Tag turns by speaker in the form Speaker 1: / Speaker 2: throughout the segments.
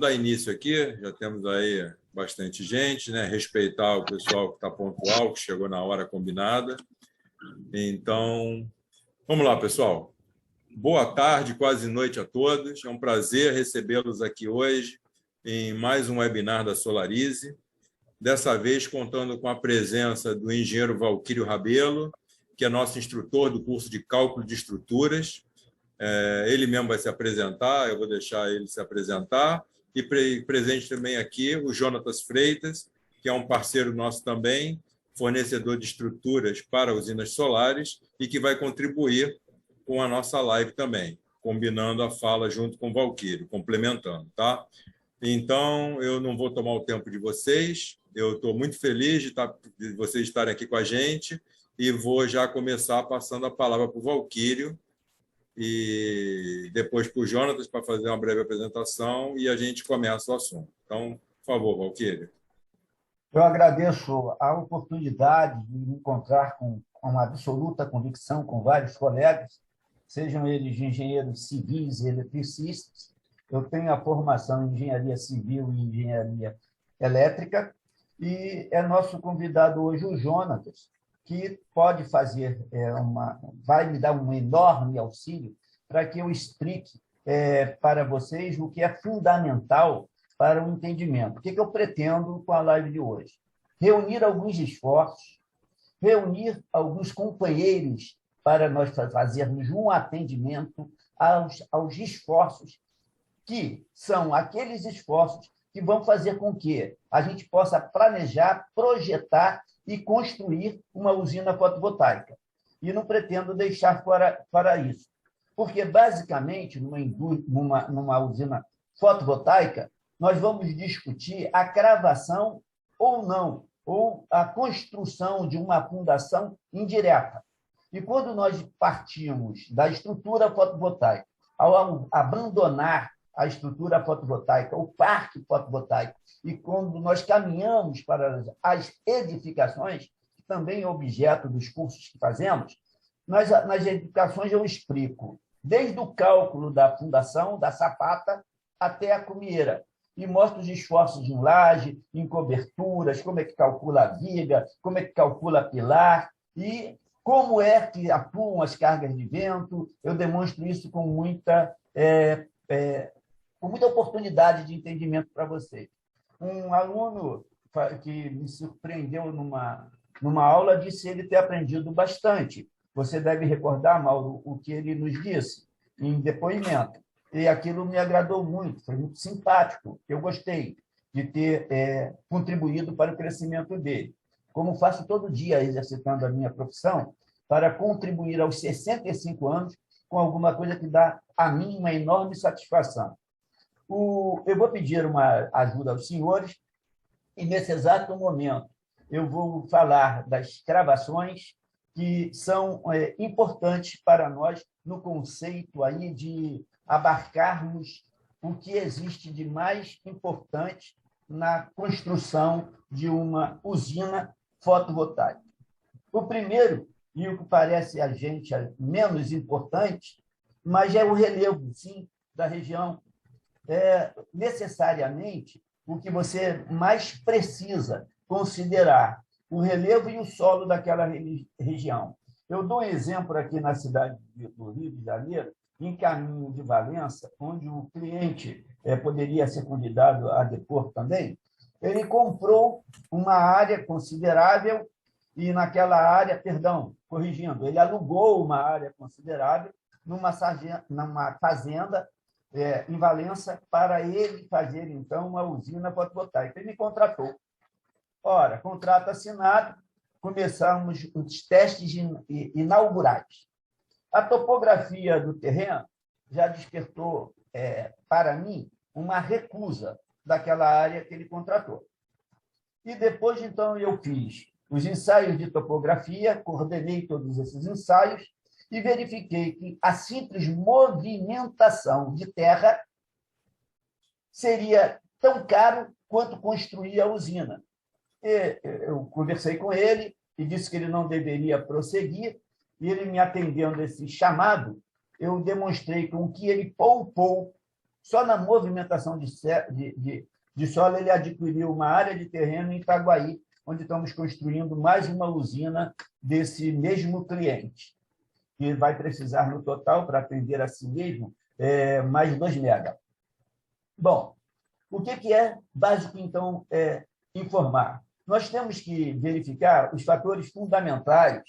Speaker 1: dar início aqui, já temos aí bastante gente, né? Respeitar o pessoal que está pontual, que chegou na hora combinada. Então, vamos lá, pessoal. Boa tarde, quase noite a todos. É um prazer recebê-los aqui hoje em mais um webinar da Solarize. Dessa vez contando com a presença do engenheiro Valquírio Rabelo, que é nosso instrutor do curso de Cálculo de Estruturas. Ele mesmo vai se apresentar, eu vou deixar ele se apresentar. E presente também aqui o Jonatas Freitas, que é um parceiro nosso também, fornecedor de estruturas para usinas solares e que vai contribuir com a nossa live também, combinando a fala junto com o Valquírio, complementando, tá? Então, eu não vou tomar o tempo de vocês, eu estou muito feliz de vocês estarem aqui com a gente e vou já começar passando a palavra para o Valquírio e depois para o Jonatas para fazer uma breve apresentação e a gente começa o assunto. Então, por favor, Valquírio.
Speaker 2: Eu agradeço a oportunidade de me encontrar com uma absoluta convicção com vários colegas, sejam eles engenheiros civis e eletricistas. Eu tenho a formação em engenharia civil e engenharia elétrica e é nosso convidado hoje o Jonatas, que pode fazer vai me dar um enorme auxílio para que eu explique para vocês o que é fundamental para o entendimento. O que eu pretendo com a live de hoje? Reunir alguns esforços, reunir alguns companheiros para nós fazermos um atendimento aos esforços que são aqueles esforços que vão fazer com que a gente possa planejar, projetar e construir uma usina fotovoltaica. E não pretendo deixar fora isso. Porque, basicamente, numa usina fotovoltaica, nós vamos discutir a cravação ou não, ou a construção de uma fundação indireta. E quando nós partimos da estrutura fotovoltaica, ao abandonar a estrutura fotovoltaica, o parque fotovoltaico, e quando nós caminhamos para as edificações, que também é objeto dos cursos que fazemos, nas edificações eu explico, desde o cálculo da fundação, da sapata, até a cumieira, e mostro os esforços em laje, em coberturas, como é que calcula a viga, como é que calcula a pilar, e como é que atuam as cargas de vento. Eu demonstro isso com muita oportunidade de entendimento para vocês. Um aluno que me surpreendeu numa aula disse ele ter aprendido bastante. Você deve recordar, Mauro, o que ele nos disse em depoimento. E aquilo me agradou muito, foi muito simpático. Eu gostei de ter contribuído para o crescimento dele. Como faço todo dia exercitando a minha profissão, para contribuir aos 65 anos com alguma coisa que dá a mim uma enorme satisfação. Eu vou pedir uma ajuda aos senhores e, nesse exato momento, eu vou falar das cravações que são importantes para nós no conceito aí de abarcarmos o que existe de mais importante na construção de uma usina fotovoltaica. O primeiro, e o que parece a gente menos importante, mas é o relevo, sim, da região. Necessariamente o que você mais precisa considerar, o relevo e o solo daquela região. Eu dou um exemplo aqui na cidade do Rio de Janeiro, em caminho de Valença, onde o cliente poderia ser convidado a depor também. Ele comprou uma área considerável e naquela área, corrigindo, ele alugou uma área considerável numa fazenda em Valença para ele fazer, então, uma usina fotovoltaica. Ele me contratou. Ora, contrato assinado, começamos os testes inaugurais. A topografia do terreno já despertou, para mim, uma recusa daquela área que ele contratou. E depois, então, eu fiz os ensaios de topografia, coordenei todos esses ensaios e verifiquei que a simples movimentação de terra seria tão caro quanto construir a usina. Eu conversei com ele e disse que ele não deveria prosseguir, e ele me atendendo esse chamado, eu demonstrei com que ele poupou Só na movimentação de solo, ele adquiriu uma área de terreno em Itaguaí, onde estamos construindo mais uma usina desse mesmo cliente, que vai precisar, no total, para atender a si mesmo, mais 2 mega. Bom, o que é básico, então, informar? Nós temos que verificar os fatores fundamentais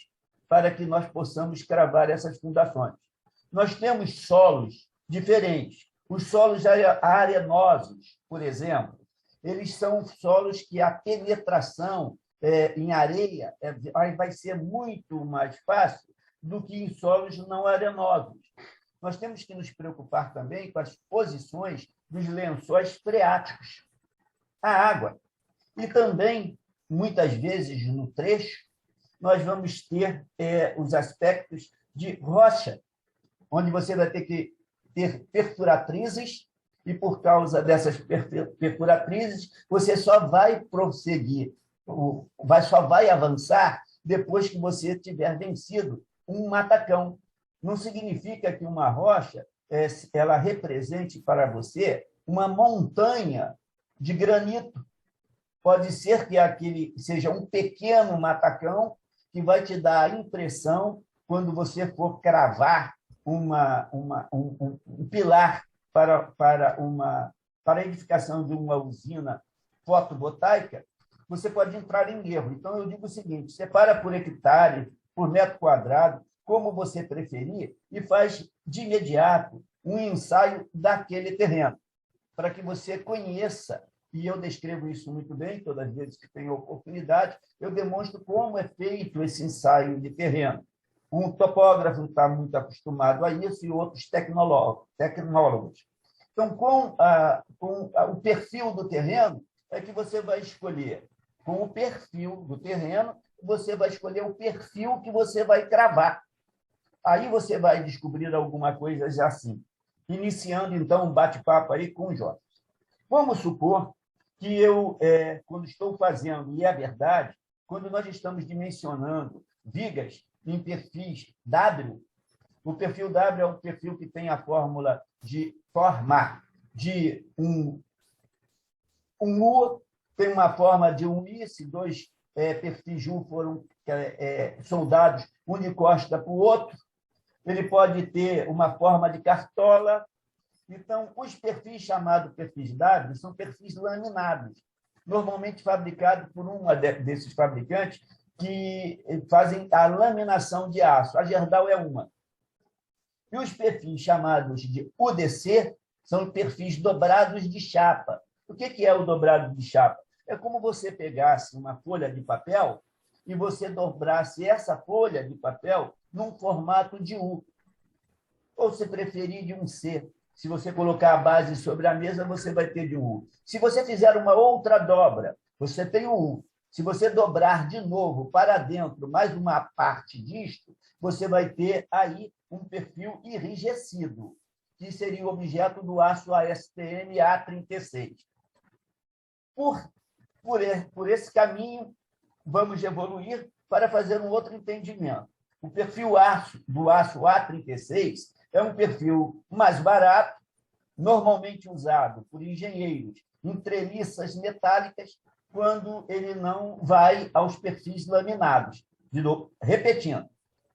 Speaker 2: para que nós possamos cravar essas fundações. Nós temos solos diferentes. Os solos arenosos, por exemplo, eles são solos que a penetração em areia vai ser muito mais fácil do que em solos não arenosos. Nós temos que nos preocupar também com as posições dos lençóis freáticos, a água. E também, muitas vezes, no trecho, nós vamos ter os aspectos de rocha, onde você vai ter que ter perfuratrizes, e por causa dessas perfuratrizes, você só vai prosseguir, só vai avançar depois que você tiver vencido um matacão. Não significa que uma rocha ela represente para você uma montanha de granito. Pode ser que aquele seja um pequeno matacão que vai te dar a impressão, quando você for cravar um pilar para a edificação de uma usina fotovoltaica, você pode entrar em erro. Então, eu digo o seguinte: separa por hectare, por metro quadrado, como você preferir, e faz de imediato um ensaio daquele terreno, para que você conheça. E eu descrevo isso muito bem, todas as vezes que tenho oportunidade, eu demonstro como é feito esse ensaio de terreno. Um topógrafo está muito acostumado a isso e outros tecnólogos. Então, com o perfil do terreno, é que você vai escolher. Com o perfil do terreno, você vai escolher o perfil que você vai cravar. Aí você vai descobrir alguma coisa já assim. Iniciando, então, um bate-papo aí com o Jorge. Vamos supor que eu, quando estou fazendo, e é verdade, quando nós estamos dimensionando vigas em perfis W, o perfil W é um perfil que tem a fórmula de forma de um U, tem uma forma de um I, se dois perfis U foram soldados, um de costa para o outro, ele pode ter uma forma de cartola. Então, os perfis chamados perfis W são perfis laminados, normalmente fabricados por um desses fabricantes que fazem a laminação de aço. A Gerdau é uma. E os perfis chamados de UDC são perfis dobrados de chapa. O que é o dobrado de chapa? É como você pegasse uma folha de papel e você dobrasse essa folha de papel num formato de U. Ou, se preferir, de um C. Se você colocar a base sobre a mesa, você vai ter de um U. Se você fizer uma outra dobra, você tem um U. Se você dobrar de novo para dentro mais uma parte disto, você vai ter aí um perfil enrijecido, que seria o objeto do aço ASTM A36. Por esse caminho, vamos evoluir para fazer um outro entendimento. O perfil do aço A36 é um perfil mais barato, normalmente usado por engenheiros em treliças metálicas, quando ele não vai aos perfis laminados. De novo, repetindo,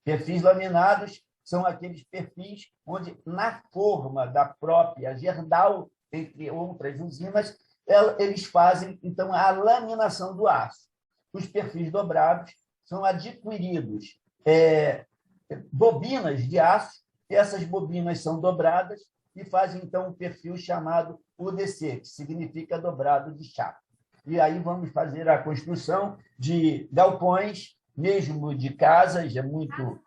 Speaker 2: perfis laminados são aqueles perfis onde, na forma da própria Gerdau, entre outras usinas, eles fazem, então, a laminação do aço. Os perfis dobrados são adquiridos bobinas de aço, e essas bobinas são dobradas e fazem, então, um perfil chamado UDC, que significa dobrado de chapa. E aí vamos fazer a construção de galpões, mesmo de casas, é muito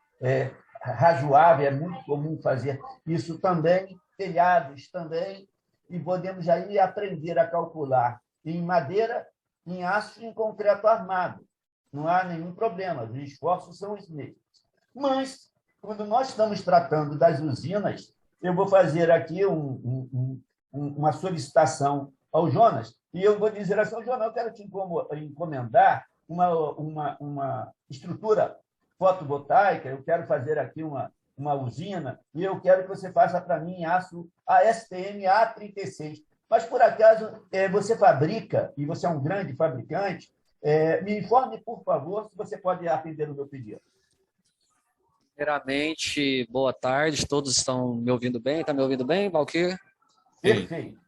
Speaker 2: razoável, é muito comum fazer isso também, telhados também, e podemos aí aprender a calcular em madeira, em aço e em concreto armado. Não há nenhum problema, os esforços são os mesmos. Mas, quando nós estamos tratando das usinas, eu vou fazer aqui uma solicitação ao Jonas, e eu vou dizer assim: Jonas, eu quero te encomendar uma estrutura fotovoltaica, eu quero fazer aqui uma uma usina, e eu quero que você faça para mim aço ASTM A36. Mas, por acaso, você fabrica, e você é um grande fabricante, me informe, por favor, se você pode atender o meu pedido.
Speaker 3: Primeiramente, boa tarde, todos estão me ouvindo bem? Está me ouvindo bem, Valquir?
Speaker 2: Perfeito.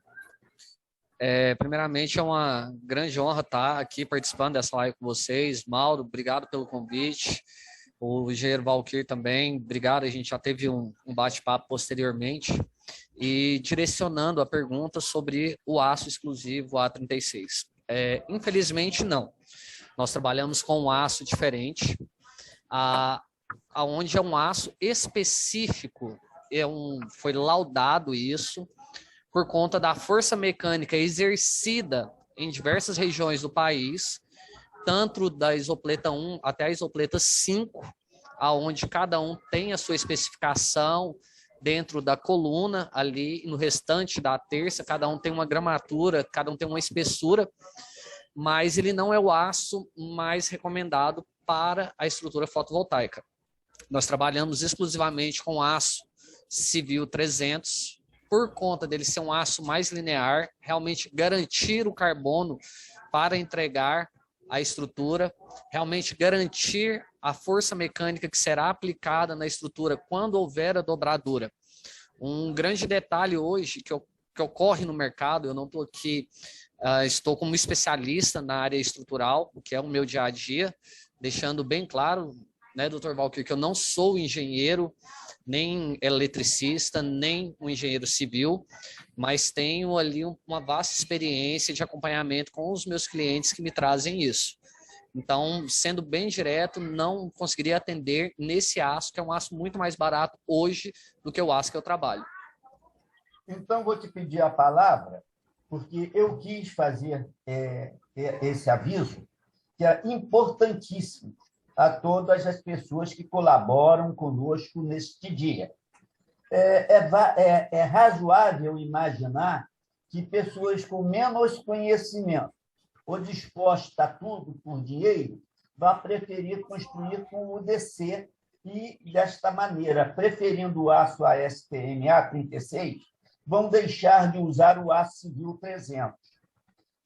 Speaker 3: Primeiramente, é uma grande honra estar aqui participando dessa live com vocês. Mauro, obrigado pelo convite. O engenheiro Valquir também, obrigado. A gente já teve um bate-papo posteriormente. E direcionando a pergunta sobre o aço exclusivo A36. Infelizmente, não. Nós trabalhamos com um aço diferente, onde é um aço específico, foi laudado isso, por conta da força mecânica exercida em diversas regiões do país, tanto da isopleta 1 até a isopleta 5, aonde cada um tem a sua especificação dentro da coluna ali, no restante da terça, cada um tem uma gramatura, cada um tem uma espessura, mas ele não é o aço mais recomendado para a estrutura fotovoltaica. Nós trabalhamos exclusivamente com aço civil 300, por conta dele ser um aço mais linear, realmente garantir o carbono para entregar a estrutura, realmente garantir a força mecânica que será aplicada na estrutura quando houver a dobradura. Um grande detalhe hoje que ocorre no mercado, eu não estou aqui, estou como especialista na área estrutural, o que é o meu dia a dia, deixando bem claro, né, doutor Valquir, que eu não sou engenheiro, nem eletricista, nem um engenheiro civil, mas tenho ali uma vasta experiência de acompanhamento com os meus clientes que me trazem isso. Então, sendo bem direto, não conseguiria atender nesse aço, que é um aço muito mais barato hoje do que o aço que eu trabalho.
Speaker 2: Então, vou te pedir a palavra, porque eu quis fazer esse aviso, que é importantíssimo a todas as pessoas que colaboram conosco neste dia. É razoável imaginar que pessoas com menos conhecimento ou dispostas a tudo por dinheiro vão preferir construir com o DC e, desta maneira, preferindo o aço ASTM A36, vão deixar de usar o aço civil 300.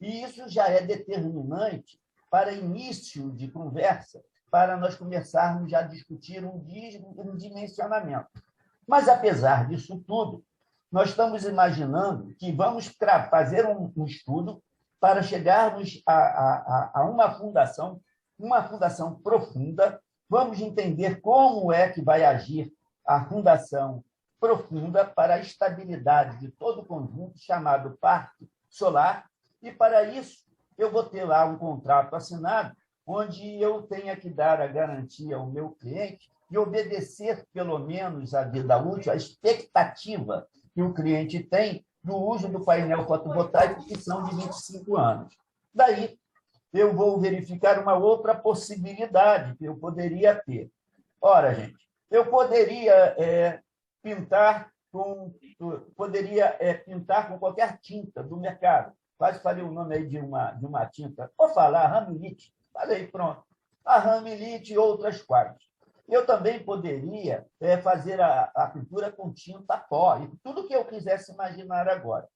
Speaker 2: E isso já é determinante para início de conversa, para nós começarmos a discutir um dimensionamento. Mas, apesar disso tudo, nós estamos imaginando que vamos fazer um estudo para chegarmos a uma fundação profunda. Vamos entender como é que vai agir a fundação profunda para a estabilidade de todo o conjunto chamado parque solar. E, para isso, eu vou ter lá um contrato assinado, onde eu tenha que dar a garantia ao meu cliente e obedecer, pelo menos, a vida útil, a expectativa que o cliente tem do uso do painel fotovoltaico, que são de 25 anos. Daí, eu vou verificar uma outra possibilidade que eu poderia ter. Ora, gente, eu poderia pintar com qualquer tinta do mercado. Quase falei o nome aí de uma tinta. Vou falar, Ramelite. Falei, pronto. A Ramelite e outras quais. Eu também poderia fazer a pintura com tinta pó, e tudo que eu quisesse imaginar agora.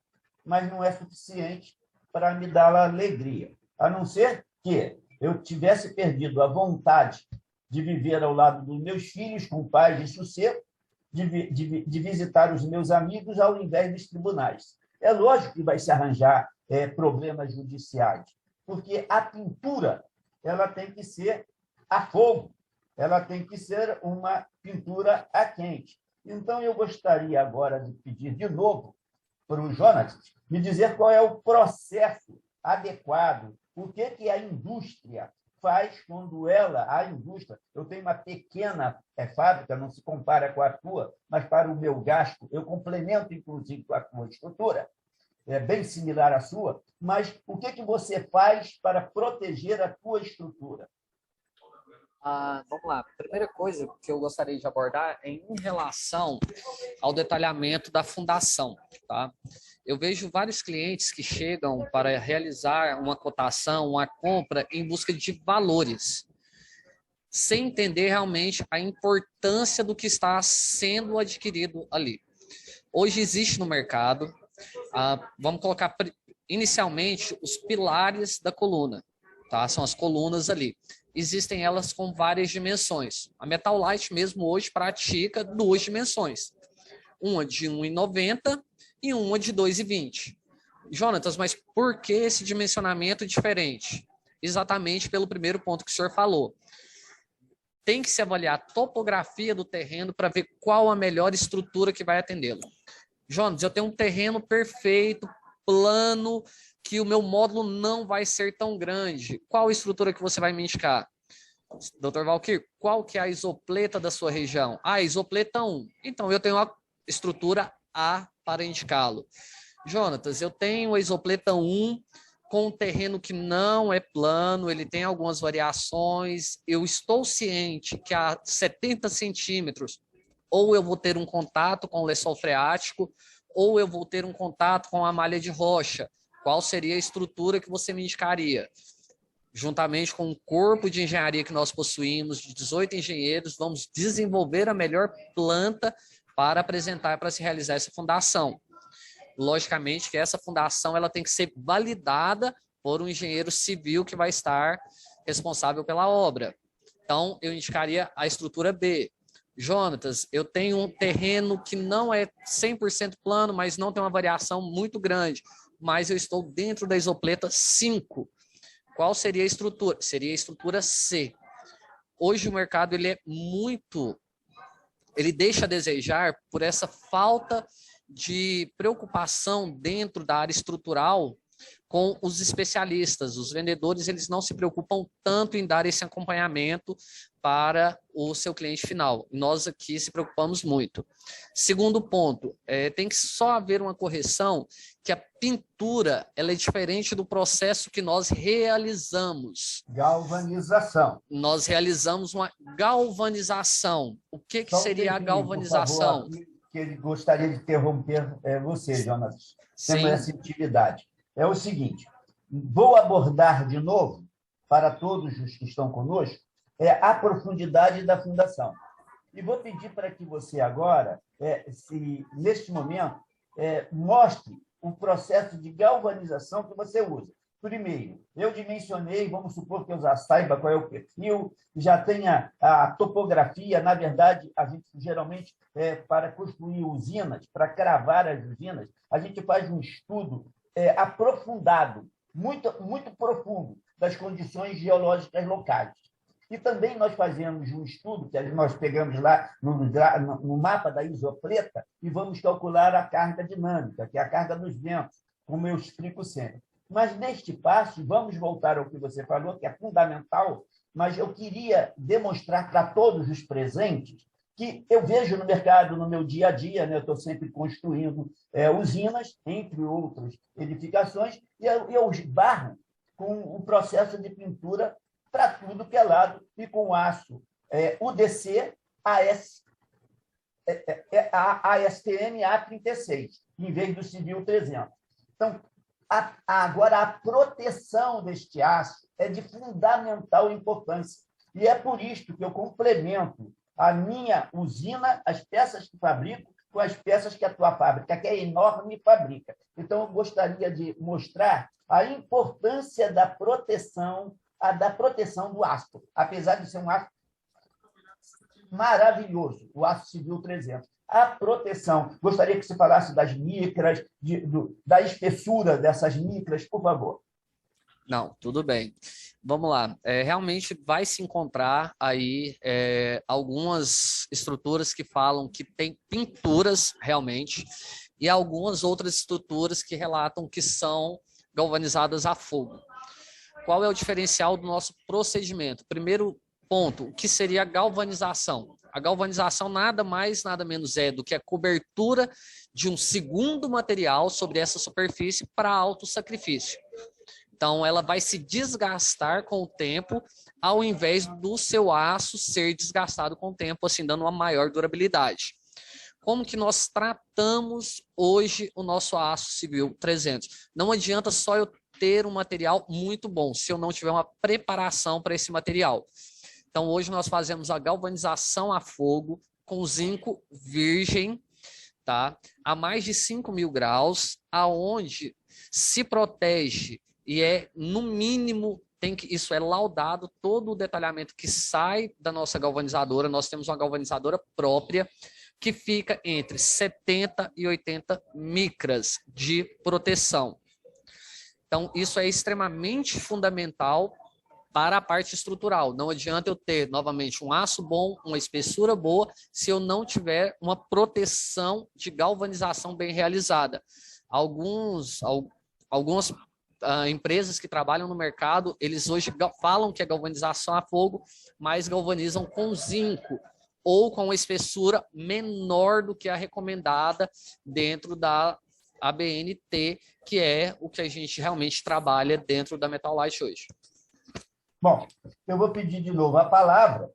Speaker 2: Mas não é suficiente para me dar alegria. A não ser que eu tivesse perdido a vontade de viver ao lado dos meus filhos, com paz e sossego, de visitar os meus amigos ao invés dos tribunais. É lógico que vai se arranjar problemas judiciais, porque a pintura ela tem que ser a fogo, ela tem que ser uma pintura a quente. Então, eu gostaria agora de pedir de novo para o Jonas me dizer qual é o processo adequado, o que a indústria faz quando a indústria, eu tenho uma pequena fábrica, não se compara com a tua, mas para o meu gasto, eu complemento, inclusive, com a tua estrutura, é bem similar à sua, mas o que você faz para proteger a tua estrutura?
Speaker 3: Vamos lá. A primeira coisa que eu gostaria de abordar é em relação ao detalhamento da fundação. Tá? Eu vejo vários clientes que chegam para realizar uma cotação, uma compra em busca de valores. sem entender realmente a importância do que está sendo adquirido ali. Hoje existe no mercado, vamos colocar inicialmente os pilares da coluna, tá? São as colunas ali. Existem elas com várias dimensões. A Metal Light mesmo hoje pratica 2 dimensões. Uma de 1,90 e uma de 2,20. Jonatas, mas por que esse dimensionamento diferente? Exatamente pelo primeiro ponto que o senhor falou. Tem que se avaliar a topografia do terreno para ver qual a melhor estrutura que vai atendê-lo. Jonas, eu tenho um terreno perfeito, plano, que o meu módulo não vai ser tão grande. Qual estrutura que você vai me indicar? Dr. Valquir, qual que é a isopleta da sua região? Isopleta 1. Então, eu tenho a estrutura A para indicá-lo. Jonatas, eu tenho a isopleta 1 com um terreno que não é plano, ele tem algumas variações, eu estou ciente que a 70 centímetros ou eu vou ter um contato com o lençol freático, ou eu vou ter um contato com a malha de rocha. Qual seria a estrutura que você me indicaria? Juntamente com o corpo de engenharia que nós possuímos, de 18 engenheiros, vamos desenvolver a melhor planta para apresentar, para se realizar essa fundação. Logicamente que essa fundação ela tem que ser validada por um engenheiro civil que vai estar responsável pela obra. Então, eu indicaria a estrutura B. Jonatas, eu tenho um terreno que não é 100% plano, mas não tem uma variação muito grande, mas eu estou dentro da isopleta 5. Qual seria a estrutura? Seria a estrutura C. Hoje o mercado ele deixa a desejar por essa falta de preocupação dentro da área estrutural com os especialistas. Os vendedores eles não se preocupam tanto em dar esse acompanhamento para o seu cliente final. Nós aqui se preocupamos muito. Segundo ponto, tem que só haver uma correção que a pintura ela é diferente do processo que nós realizamos.
Speaker 2: Galvanização.
Speaker 3: Nós realizamos uma galvanização. O que seria a galvanização?
Speaker 2: Por favor, que ele gostaria de interromper você, Jonas. Temos essa intimidade. É o seguinte, vou abordar de novo, para todos os que estão conosco, a profundidade da fundação. E vou pedir para que você agora, neste momento, mostre o processo de galvanização que você usa. Primeiro, eu dimensionei, vamos supor que eu já saiba qual é o perfil, já tenha a topografia. Na verdade, a gente geralmente, para construir usinas, para cravar as usinas, a gente faz um estudo aprofundado, muito, muito profundo, das condições geológicas locais. E também nós fazemos um estudo, que nós pegamos lá no mapa da isopleta, e vamos calcular a carga dinâmica, que é a carga dos ventos, como eu explico sempre. Mas, neste passo, vamos voltar ao que você falou, que é fundamental, mas eu queria demonstrar para todos os presentes que eu vejo no mercado, no meu dia a dia, né? Eu estou sempre construindo usinas, entre outras edificações, e eu esbarro com o processo de pintura para tudo que é lado, e com aço UDC, ASTM A36, em vez do civil 300. Então, agora, a proteção deste aço é de fundamental importância. E é por isto que eu complemento a minha usina, as peças que fabrico, com as peças que a tua fábrica, que é enorme, fabrica. Então, eu gostaria de mostrar a importância da proteção do aço, apesar de ser um aço maravilhoso, o aço civil 300. A proteção. Gostaria que você falasse das micras, da espessura dessas micras, por favor.
Speaker 3: Não, tudo bem. Vamos lá. Realmente vai se encontrar aí algumas estruturas que falam que tem pinturas realmente e algumas outras estruturas que relatam que são galvanizadas a fogo. Qual é o diferencial do nosso procedimento? Primeiro ponto, o que seria a galvanização? A galvanização nada mais, nada menos do que a cobertura de um segundo material sobre essa superfície para alto sacrifício. Então, ela vai se desgastar com o tempo, ao invés do seu aço ser desgastado com o tempo, assim, dando uma maior durabilidade. Como que nós tratamos hoje o nosso aço civil 300? Não adianta só eu ter um material muito bom, se eu não tiver uma preparação para esse material. Então, hoje nós fazemos a galvanização a fogo com zinco virgem, tá? A mais de 5.000 graus, aonde se protege e é, no mínimo, isso é laudado, todo o detalhamento que sai da nossa galvanizadora. Nós temos uma galvanizadora própria que fica entre 70 e 80 micras de proteção. Então, isso é extremamente fundamental para a parte estrutural. Não adianta eu ter, novamente, um aço bom, uma espessura boa, se eu não tiver uma proteção de galvanização bem realizada. Algumas empresas que trabalham no mercado, eles hoje falam que é galvanização a fogo, mas galvanizam com zinco ou com uma espessura menor do que a recomendada dentro da ABNT, que é o que a gente realmente trabalha dentro da Metal Light hoje.
Speaker 2: Bom, eu vou pedir de novo a palavra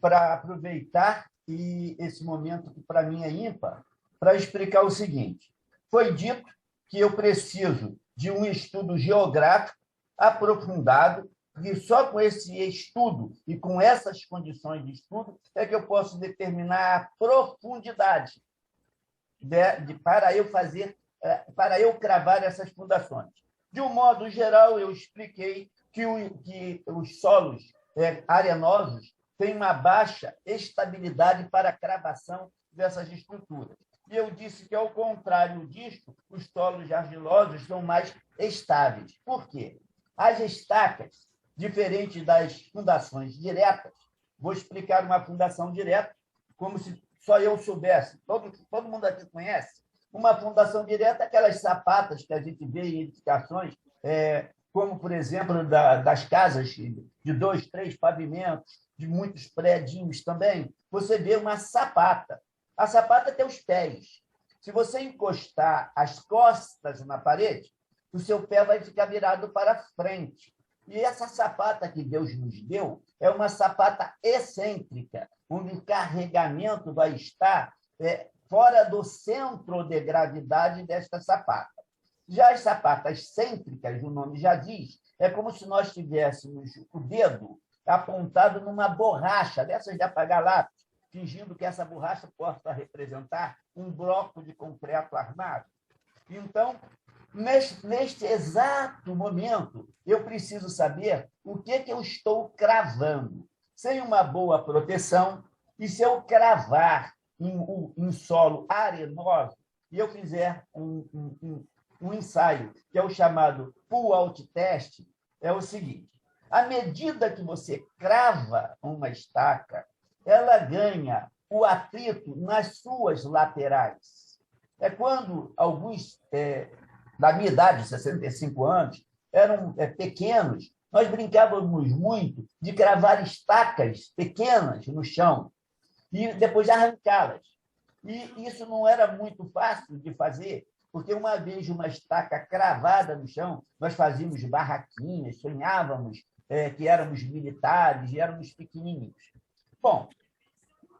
Speaker 2: para aproveitar esse momento que para mim é ímpar, para explicar o seguinte. Foi dito que eu preciso de um estudo geográfico aprofundado, e só com esse estudo e com essas condições de estudo é que eu posso determinar a profundidade para eu cravar essas fundações. De um modo geral, eu expliquei que os solos arenosos têm uma baixa estabilidade para a cravação dessas estruturas. E eu disse que, ao contrário disso, os solos argilosos são mais estáveis. Por quê? As estacas, diferente das fundações diretas, vou explicar uma fundação direta, como se só eu soubesse. Todo mundo aqui conhece. Uma fundação direta é aquelas sapatas que a gente vê em edificações, como, por exemplo, das casas de 2, 3 pavimentos, de muitos predinhos também, você vê uma sapata. A sapata tem os pés. Se você encostar as costas na parede, o seu pé vai ficar virado para frente. E essa sapata que Deus nos deu é uma sapata excêntrica, onde o carregamento vai estar fora do centro de gravidade desta sapata. Já as sapatas cêntricas, o nome já diz, é como se nós tivéssemos o dedo apontado numa borracha, dessas de apagar lápis, fingindo que essa borracha possa representar um bloco de concreto armado. Então, neste exato momento, eu preciso saber o que eu estou cravando. Sem uma boa proteção, e se eu cravar em solo arenoso, e eu fizer um ensaio, que é o chamado pull-out test, é o seguinte: à medida que você crava uma estaca, ela ganha o atrito nas suas laterais. É quando alguns, da minha idade, 65 anos, eram pequenos, nós brincávamos muito de cravar estacas pequenas no chão e depois arrancá-las. E isso não era muito fácil de fazer, porque uma vez uma estaca cravada no chão, nós fazíamos barraquinhas, sonhávamos que éramos militares e éramos pequenininhos. Bom,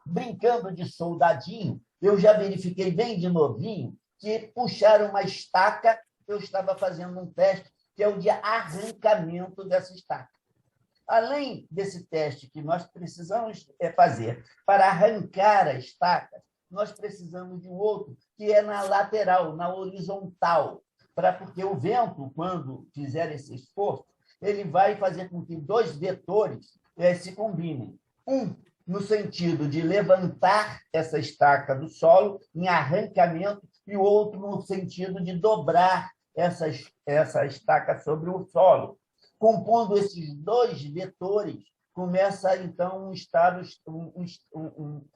Speaker 2: brincando de soldadinho, eu já verifiquei bem de novinho que puxar uma estaca, eu estava fazendo um teste, que é o de arrancamento dessa estaca. Além desse teste que nós precisamos fazer para arrancar a estaca, nós precisamos de um outro, que é na lateral, na horizontal, porque o vento, quando fizer esse esforço, ele vai fazer com que 2 vetores se combinem. Um no sentido de levantar essa estaca do solo em arrancamento e o outro no sentido de dobrar essa estaca sobre o solo. Compondo esses 2 vetores, começa, então,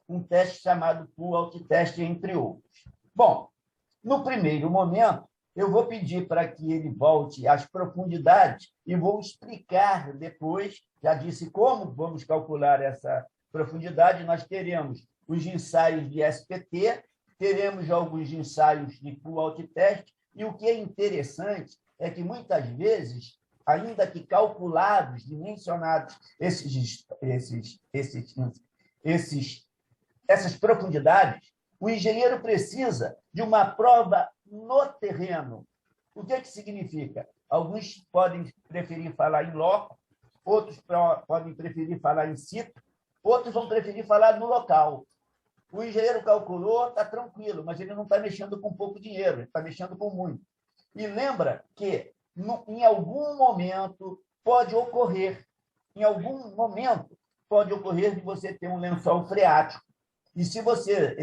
Speaker 2: um teste chamado pull-out test, entre outros. Bom, no primeiro momento, eu vou pedir para que ele volte às profundidades e vou explicar depois, já disse como vamos calcular essa profundidade. Nós teremos os ensaios de SPT, teremos alguns ensaios de pull-out test, e o que é interessante é que, muitas vezes, ainda que calculados, dimensionados essas profundidades, o engenheiro precisa de uma prova no terreno. O que significa? Alguns podem preferir falar em loco, outros podem preferir falar in situ, outros vão preferir falar no local. O engenheiro calculou, está tranquilo, mas ele não está mexendo com pouco dinheiro, ele está mexendo com muito. E lembra que, em algum momento, pode ocorrer de você ter um lençol freático. E se você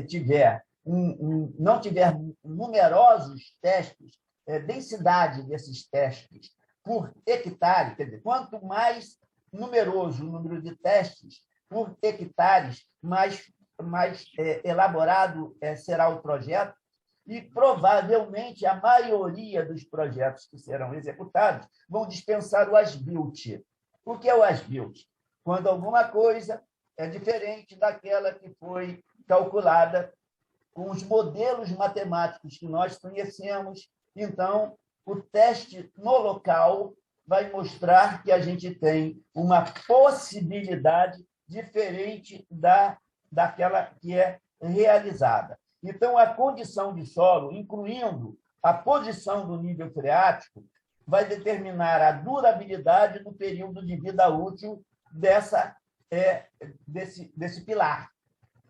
Speaker 2: não tiver numerosos testes, densidade desses testes por hectare, quer dizer, quanto mais numeroso o número de testes por hectares, mais elaborado será o projeto, e provavelmente a maioria dos projetos que serão executados vão dispensar o as-built. O que é o as-built? Quando alguma coisa é diferente daquela que foi calculada com os modelos matemáticos que nós conhecemos, então o teste no local vai mostrar que a gente tem uma possibilidade diferente daquela que é realizada. Então, a condição de solo, incluindo a posição do nível freático, vai determinar a durabilidade do período de vida útil desse pilar.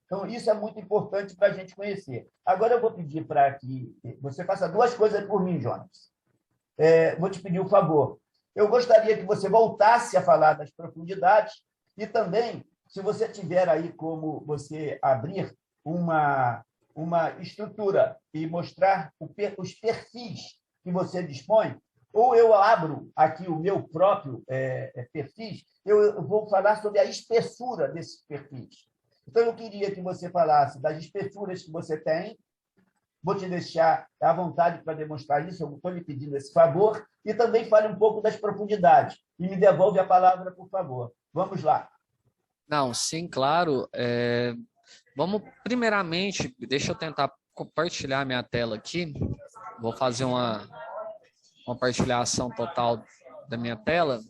Speaker 2: Então, isso é muito importante para a gente conhecer. Agora, eu vou pedir para que você faça duas coisas por mim, Jonas. Vou te pedir um favor. Eu gostaria que você voltasse a falar das profundidades e também, se você tiver aí como você abrir uma estrutura e mostrar os perfis que você dispõe, ou eu abro aqui o meu próprio perfis, eu vou falar sobre a espessura desses perfis. Então, eu queria que você falasse das espessuras que você tem. Vou te deixar à vontade para demonstrar isso, eu estou lhe pedindo esse favor, e também fale um pouco das profundidades. E me devolve a palavra, por favor. Vamos lá.
Speaker 3: Não, sim, claro. Vamos, primeiramente, deixa eu tentar compartilhar minha tela aqui. Vou fazer uma partilhação total da minha tela.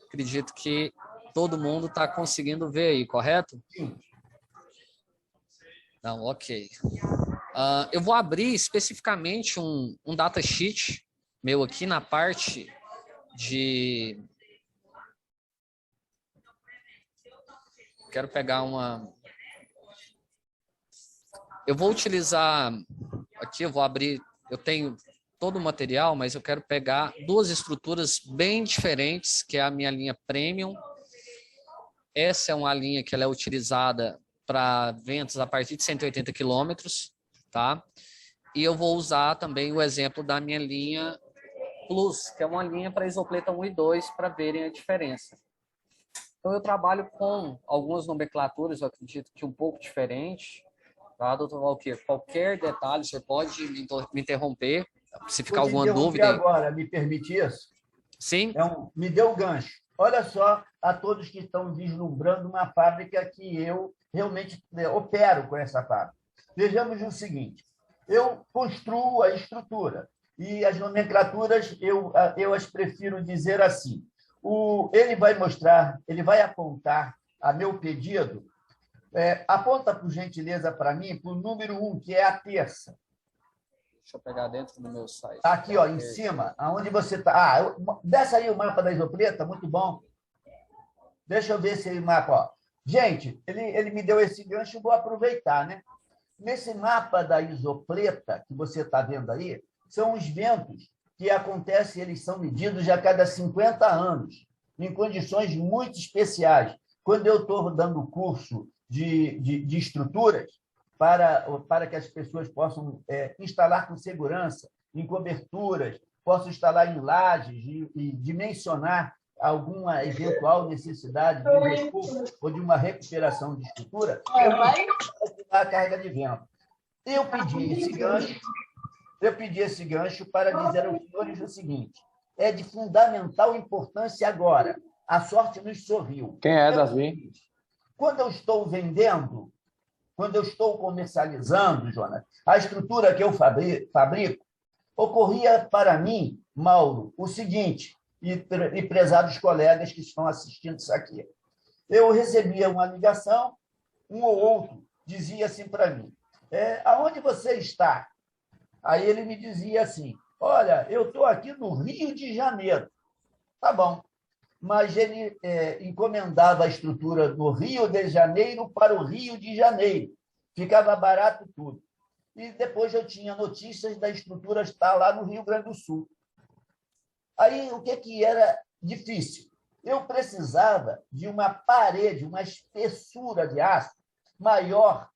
Speaker 3: Acredito que todo mundo está conseguindo ver aí, correto?
Speaker 2: Sim.
Speaker 3: Não, ok. Eu vou abrir especificamente um datasheet meu aqui na parte de... Quero pegar uma... Eu vou utilizar... Aqui eu vou abrir... Eu tenho todo o material, mas eu quero pegar duas estruturas bem diferentes, que é a minha linha Premium. Essa é uma linha que ela é utilizada para ventos a partir de 180 quilômetros, tá? E eu vou usar também o exemplo da minha linha Plus, que é uma linha para isopleta 1 e 2, para verem a diferença. Então, eu trabalho com algumas nomenclaturas, eu acredito que um pouco diferente, tá, doutor Valquir? Qualquer detalhe, você pode me interromper, se ficar alguma dúvida.
Speaker 2: Agora, me permite isso?
Speaker 3: Sim.
Speaker 2: Me deu o gancho. Olha só a todos que estão vislumbrando uma fábrica que eu realmente opero com essa fábrica. Vejamos o seguinte, eu construo a estrutura e as nomenclaturas eu as prefiro dizer assim. Ele vai apontar a meu pedido, aponta, por gentileza, para mim, para o número 1, que é a terça.
Speaker 3: Deixa eu pegar dentro do meu site.
Speaker 2: Aqui, ó, em cima, aonde você está. Desce aí o mapa da isopleta, muito bom. Deixa eu ver esse mapa. Ó. Gente, ele me deu esse gancho, vou aproveitar, né? Nesse mapa da isopleta que você está vendo aí, são os ventos que acontecem, eles são medidos a cada 50 anos, em condições muito especiais. Quando eu estou dando curso de estruturas, para que as pessoas possam instalar com segurança em coberturas, possam instalar em lajes e dimensionar alguma eventual necessidade de um recurso ou de uma recuperação de estrutura, eu vou a carga de vento. Eu pedi esse gancho para dizer aos senhores o seguinte, é de fundamental importância agora. A sorte nos sorriu.
Speaker 4: Quem é, Davi?
Speaker 2: Quando eu estou vendendo, quando eu estou comercializando, Jonas, a estrutura que eu fabrico, ocorria para mim, Mauro, o seguinte, e prezados colegas que estão assistindo isso aqui. Eu recebia uma ligação, um ou outro dizia assim para mim, aonde você está? Aí ele me dizia assim, olha, eu estou aqui no Rio de Janeiro. Tá bom. mas ele encomendava a estrutura no Rio de Janeiro para o Rio de Janeiro. Ficava barato tudo. E depois eu tinha notícias da estrutura estar lá no Rio Grande do Sul. Aí, o que era difícil? Eu precisava de uma parede, uma espessura de aço maior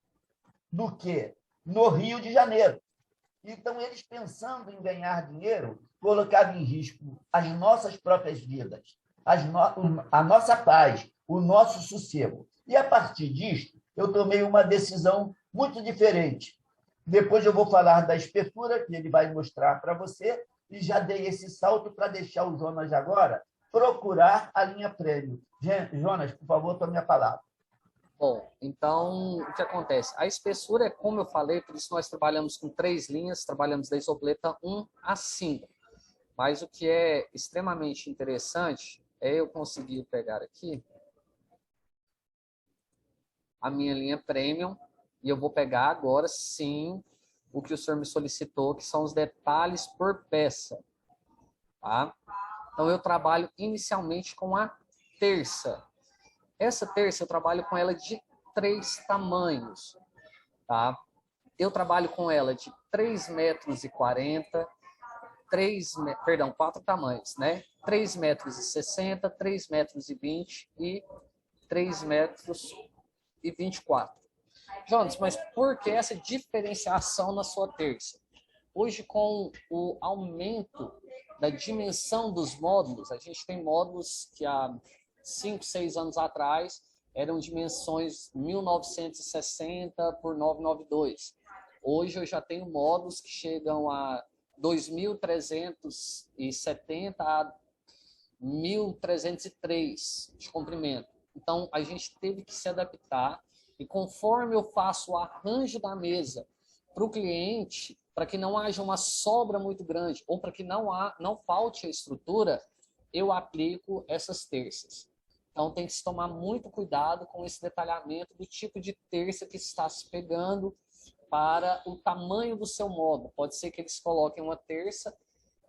Speaker 2: do que no Rio de Janeiro. Então, eles, pensando em ganhar dinheiro, colocavam em risco as nossas próprias vidas, a nossa paz, o nosso sossego. E, a partir disso, eu tomei uma decisão muito diferente. Depois eu vou falar da espessura, que ele vai mostrar para você, e já dei esse salto para deixar o Jonas agora procurar a linha prêmio. Jonas, por favor, tome a palavra.
Speaker 3: Bom, então, o que acontece? A espessura é, como eu falei, por isso nós trabalhamos com 3 linhas, trabalhamos da isopleta 1 a 5. Mas o que é extremamente interessante é eu conseguir pegar aqui a minha linha Premium, e eu vou pegar agora, sim, o que o senhor me solicitou, que são os detalhes por peça. Tá? Então, eu trabalho inicialmente com a terça. Essa terça eu trabalho com ela de 3 tamanhos. Tá? Eu trabalho com ela de 3,40 m, 4 tamanhos, né? 3,60 m, 3,20 m e 3,24 m. Jonas, mas por que essa diferenciação na sua terça? Hoje, com o aumento da dimensão dos módulos, a gente tem módulos que há 5, 6 anos atrás eram dimensões 1960 por 992. Hoje eu já tenho módulos que chegam a 2.370 a 1.303 de comprimento. Então, a gente teve que se adaptar, e conforme eu faço o arranjo da mesa para o cliente, para que não haja uma sobra muito grande, ou para que não falte a estrutura, eu aplico essas terças. Então, tem que se tomar muito cuidado com esse detalhamento do tipo de terça que está se pegando para o tamanho do seu módulo. Pode ser que eles coloquem uma terça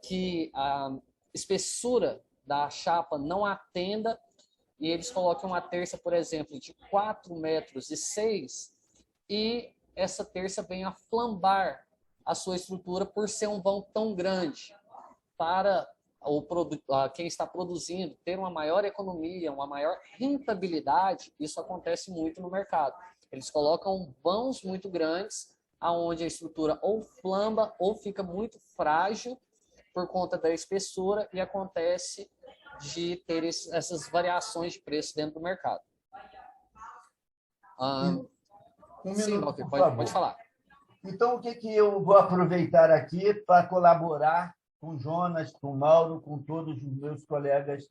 Speaker 3: que a espessura da chapa não atenda, e eles coloquem uma terça, por exemplo, de 4,6 metros, e essa terça venha a flambar a sua estrutura por ser um vão tão grande. Para quem está produzindo ter uma maior economia, uma maior rentabilidade, isso acontece muito no mercado. Eles colocam vãos muito grandes, aonde a estrutura ou flamba ou fica muito frágil por conta da espessura, e acontece de ter essas variações de preço dentro do mercado. Sim, Walter, pode falar.
Speaker 2: Então, o que eu vou aproveitar aqui para colaborar com o Jonas, com o Mauro, com todos os meus colegas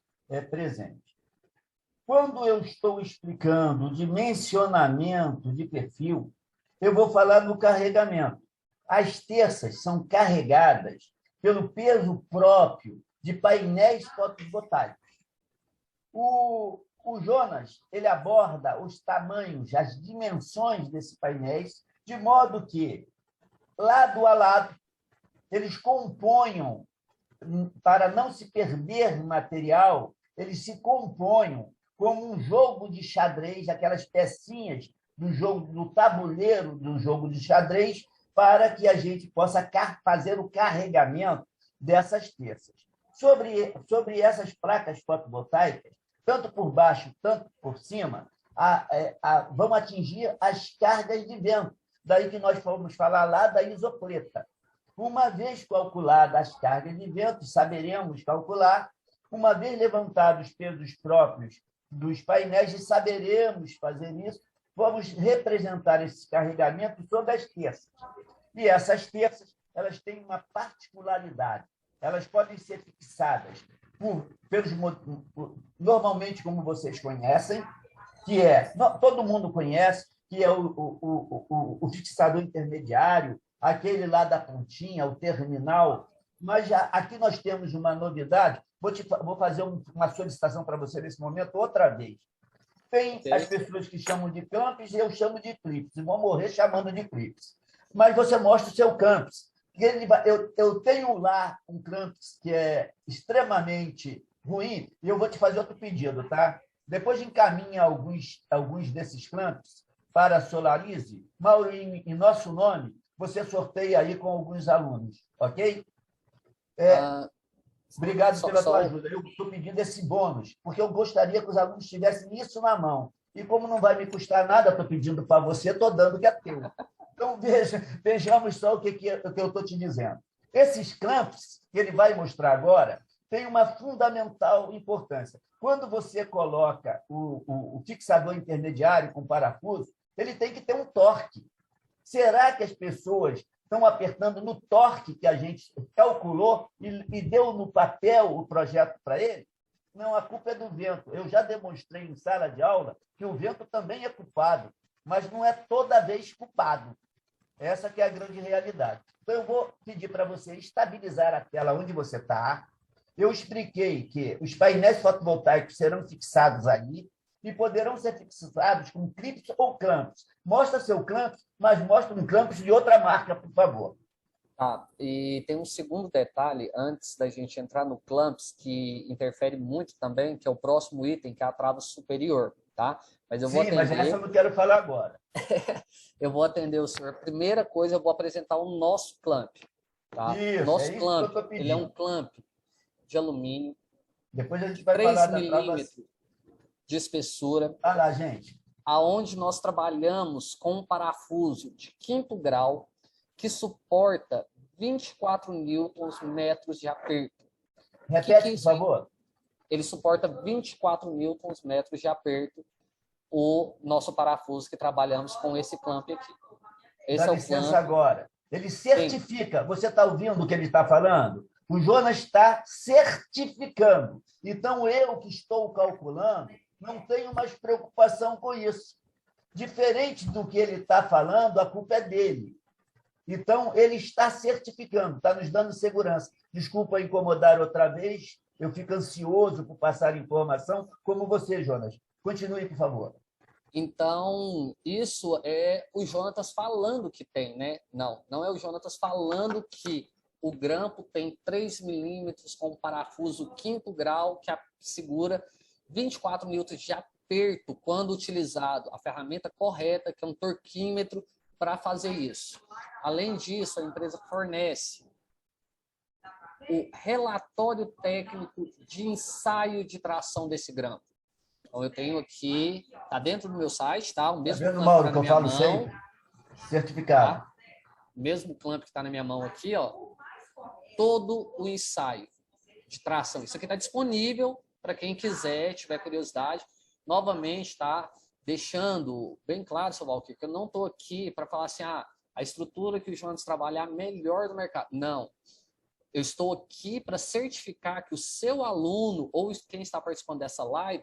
Speaker 2: presentes? Quando eu estou explicando o dimensionamento de perfil, eu vou falar no carregamento. As terças são carregadas pelo peso próprio de painéis fotovoltaicos. O Jonas, ele aborda os tamanhos, as dimensões desses painéis, de modo que, lado a lado, eles componham, para não se perder material, eles se componham como um jogo de xadrez, aquelas pecinhas do jogo, do tabuleiro do jogo de xadrez, para que a gente possa fazer o carregamento dessas terças. Sobre essas placas fotovoltaicas, tanto por baixo, tanto por cima, vão atingir as cargas de vento. Daí que nós fomos falar lá da isopleta. Uma vez calculadas as cargas de vento, saberemos calcular, uma vez levantados os pesos próprios dos painéis, e saberemos fazer isso, vamos representar esse carregamento sobre as terças. E essas terças, elas têm uma particularidade. Elas podem ser fixadas normalmente, como vocês conhecem, que todo mundo conhece, que é o fixador intermediário, aquele lá da pontinha, o terminal. Mas aqui nós temos uma novidade. Vou fazer uma solicitação para você nesse momento outra vez. Tem as pessoas que chamam de clamps e eu chamo de clips, e vão morrer chamando de clips. Mas você mostra o seu clamps. Eu tenho lá um clamps que é extremamente ruim, e eu vou te fazer outro pedido, tá? Depois encaminha alguns desses clamps para a Solarize. Mauro, em nosso nome, você sorteia aí com alguns alunos, ok? Obrigado pela tua ajuda. Eu estou pedindo esse bônus, porque eu gostaria que os alunos tivessem isso na mão. E como não vai me custar nada, estou pedindo para você, estou dando que é teu. Então, vejamos só o que eu estou te dizendo. Esses clamps que ele vai mostrar agora têm uma fundamental importância. Quando você coloca o fixador intermediário com parafuso, ele tem que ter um torque. Será que as pessoas estão apertando no torque que a gente calculou e deu no papel o projeto para ele? Não, a culpa é do vento. Eu já demonstrei em sala de aula que o vento também é culpado, mas não é toda vez culpado. Essa que é a grande realidade. Então, eu vou pedir para você estabilizar a tela onde você está. Eu expliquei que os painéis fotovoltaicos serão fixados ali e poderão ser fixados com clips ou clamps. Mostra seu clamp, mas mostra um clamps de outra marca, por favor.
Speaker 3: Tá, e tem um segundo detalhe, antes da gente entrar no clamps, que interfere muito também, que é o próximo item, que é a trava superior, tá? Mas eu vou atender...
Speaker 2: mas essa eu não quero falar agora.
Speaker 3: Eu vou atender o senhor. Primeira coisa, eu vou apresentar o nosso clamp, tá?
Speaker 2: Isso,
Speaker 3: nosso
Speaker 2: isso
Speaker 3: clamp,
Speaker 2: que eu tô pedindo.
Speaker 3: ele é um clamp de alumínio,
Speaker 2: depois a gente vai
Speaker 3: 3
Speaker 2: falar da
Speaker 3: milímetros de espessura.
Speaker 2: Olha lá, gente.
Speaker 3: Aonde nós trabalhamos com um parafuso de 5º grau que suporta 24 newtons-metros de aperto.
Speaker 2: Repete, por favor.
Speaker 3: Ele suporta 24 newtons-metros de aperto, o nosso parafuso que trabalhamos com esse clamp aqui. Esse
Speaker 2: Dá
Speaker 3: é
Speaker 2: licença
Speaker 3: o clamp.
Speaker 2: agora. Ele certifica. Sim. Você está ouvindo o que ele está falando? O Jonas está certificando. Então, eu que estou calculando, não tenho mais preocupação com isso. Diferente do que ele está falando, a culpa é dele. Então, ele está certificando, está nos dando segurança. Desculpa incomodar outra vez, eu fico ansioso por passar informação, como você, Jonas. Continue, por favor.
Speaker 3: Então, isso é o Jonatas falando que tem, né? Não é o Jonatas falando que o grampo tem 3 milímetros com parafuso 5º grau que segura 24 newtons de aperto quando utilizado a ferramenta correta, que é um torquímetro, para fazer isso. Além disso, a empresa fornece o relatório técnico de ensaio de tração desse grampo. Então, eu tenho aqui, está dentro do meu site, tá? O mesmo
Speaker 2: clamp Mauro, que eu falo sempre, certificado.
Speaker 3: Tá? O mesmo clamp que está na minha mão aqui, ó, todo o ensaio de tração. Isso aqui está disponível para quem quiser, tiver curiosidade. Novamente, tá? Deixando bem claro, seu Valquir, que eu não estou aqui para falar assim, a estrutura que o Jonas trabalha é a melhor do mercado. Não. Eu estou aqui para certificar que o seu aluno ou quem está participando dessa live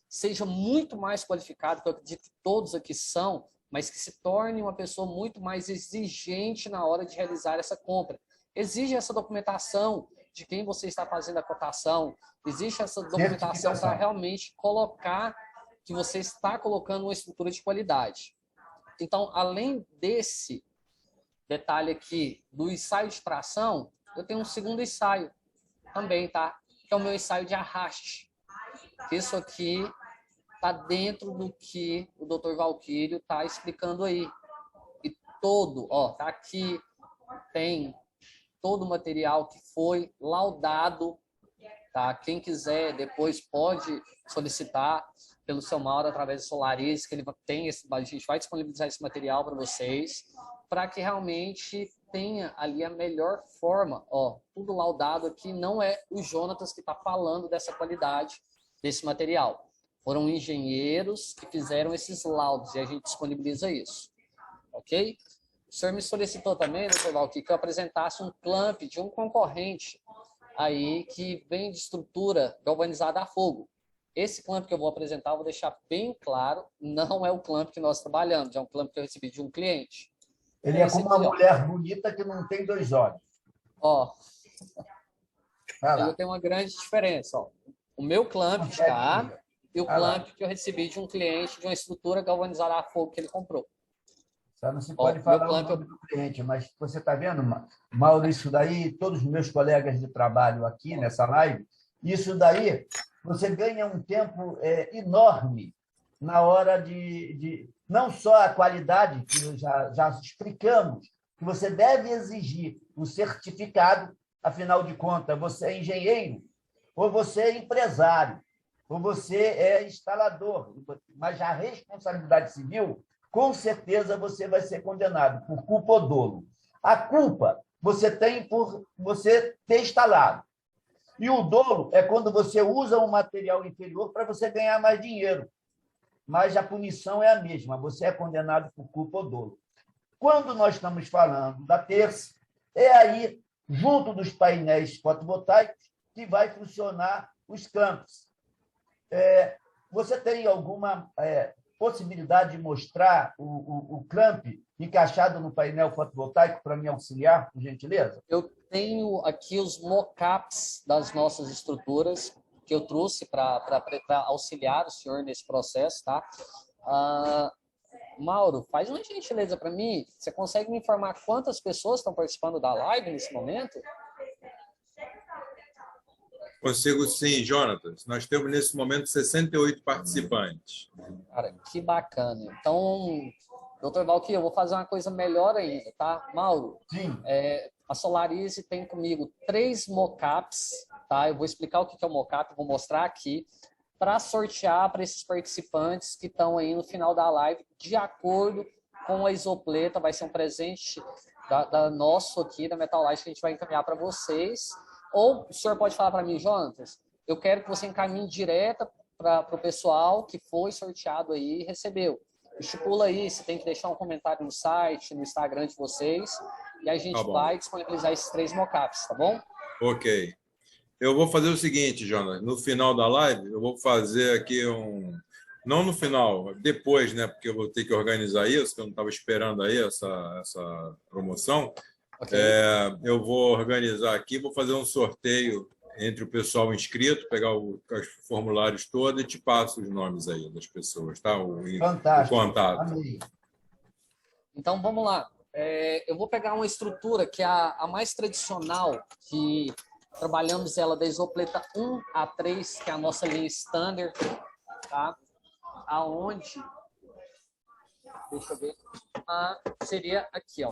Speaker 3: seja muito mais qualificado, que eu acredito que todos aqui são, mas que se torne uma pessoa muito mais exigente na hora de realizar essa compra. Exige essa documentação de quem você está fazendo a cotação, existe essa documentação para realmente colocar que você está colocando uma estrutura de qualidade. Então, além desse detalhe aqui do ensaio de tração, eu tenho um segundo ensaio também, tá? Que é o meu ensaio de arraste. Isso aqui está dentro do que o Dr. Valquírio está explicando aí. E todo, ó, tá aqui, tem todo o material que foi laudado, tá? Quem quiser depois pode solicitar pelo seu Mauro através do Solarize, que ele tem a gente vai disponibilizar esse material para vocês, para que realmente tenha ali a melhor forma, ó, tudo laudado aqui, não é o Jonatas que está falando dessa qualidade desse material. Foram engenheiros que fizeram esses laudos e a gente disponibiliza isso, ok? O senhor me solicitou também, doutor Valquírio, que eu apresentasse um clamp de um concorrente aí que vem de estrutura galvanizada a fogo. Esse clamp que eu vou apresentar, eu vou deixar bem claro, não é o clamp que nós trabalhamos, é um clamp que eu recebi de um cliente.
Speaker 2: Ele é como uma mulher bonita que não tem 2 olhos.
Speaker 3: Ó, aí tem uma grande diferença, ó. O meu clamp está e o clamp que eu recebi de um cliente de uma estrutura galvanizada a fogo que ele comprou.
Speaker 2: Só não se pode falar o nome do cliente, mas você está vendo, Mauro, isso daí, todos os meus colegas de trabalho aqui nessa live, Isso daí, você ganha um tempo enorme na hora não só a qualidade, que já explicamos, que você deve exigir o certificado, afinal de contas, você é engenheiro, ou você é empresário, ou você é instalador, mas a responsabilidade civil, com certeza você vai ser condenado por culpa ou dolo. A culpa você tem por você ter instalado. E o dolo é quando você usa um material inferior para você ganhar mais dinheiro. Mas a punição é a mesma, você é condenado por culpa ou dolo. Quando nós estamos falando da terça, é aí, junto dos painéis fotovoltaicos, que vai funcionar os campos. Você tem alguma possibilidade de mostrar o clamp encaixado no painel fotovoltaico para me auxiliar, por gentileza?
Speaker 3: Eu tenho aqui os mockups das nossas estruturas que eu trouxe para auxiliar o senhor nesse processo, tá? Mauro, faz uma gentileza para mim. Você consegue me informar quantas pessoas estão participando da live nesse momento?
Speaker 1: Consigo sim, Jonatas. Nós temos, nesse momento, 68 participantes.
Speaker 3: Cara, que bacana. Então, doutor Valquir, eu vou fazer uma coisa melhor ainda, tá? Mauro,
Speaker 2: Sim.
Speaker 3: A Solarize tem comigo 3 mockups, tá? Eu vou explicar o que é o mockup, vou mostrar aqui, para sortear para esses participantes que estão aí no final da live, de acordo com a isopleta. Vai ser um presente da nosso aqui, da Metal Light, que a gente vai encaminhar para vocês. Ou o senhor pode falar para mim, Jonatas, eu quero que você encaminhe direta para o pessoal que foi sorteado aí e recebeu. Estipula aí, você tem que deixar um comentário no site, no Instagram de vocês, e a gente vai disponibilizar esses 3 mockups, tá bom?
Speaker 1: Ok. Eu vou fazer o seguinte, Jonas, no final da live, eu vou fazer aqui não no final, depois, né? Porque eu vou ter que organizar isso, que eu não estava esperando aí essa promoção.
Speaker 3: Okay.
Speaker 1: Eu vou organizar aqui, vou fazer um sorteio entre o pessoal inscrito, pegar os formulários todos e te passo os nomes aí das pessoas, tá?
Speaker 2: Fantástico.
Speaker 1: O contato.
Speaker 2: Amém.
Speaker 3: Então, vamos lá. Eu vou pegar uma estrutura que é a mais tradicional, que trabalhamos ela da isopleta 1 a 3, que é a nossa linha standard, tá? Aonde, deixa eu ver, seria aqui, ó.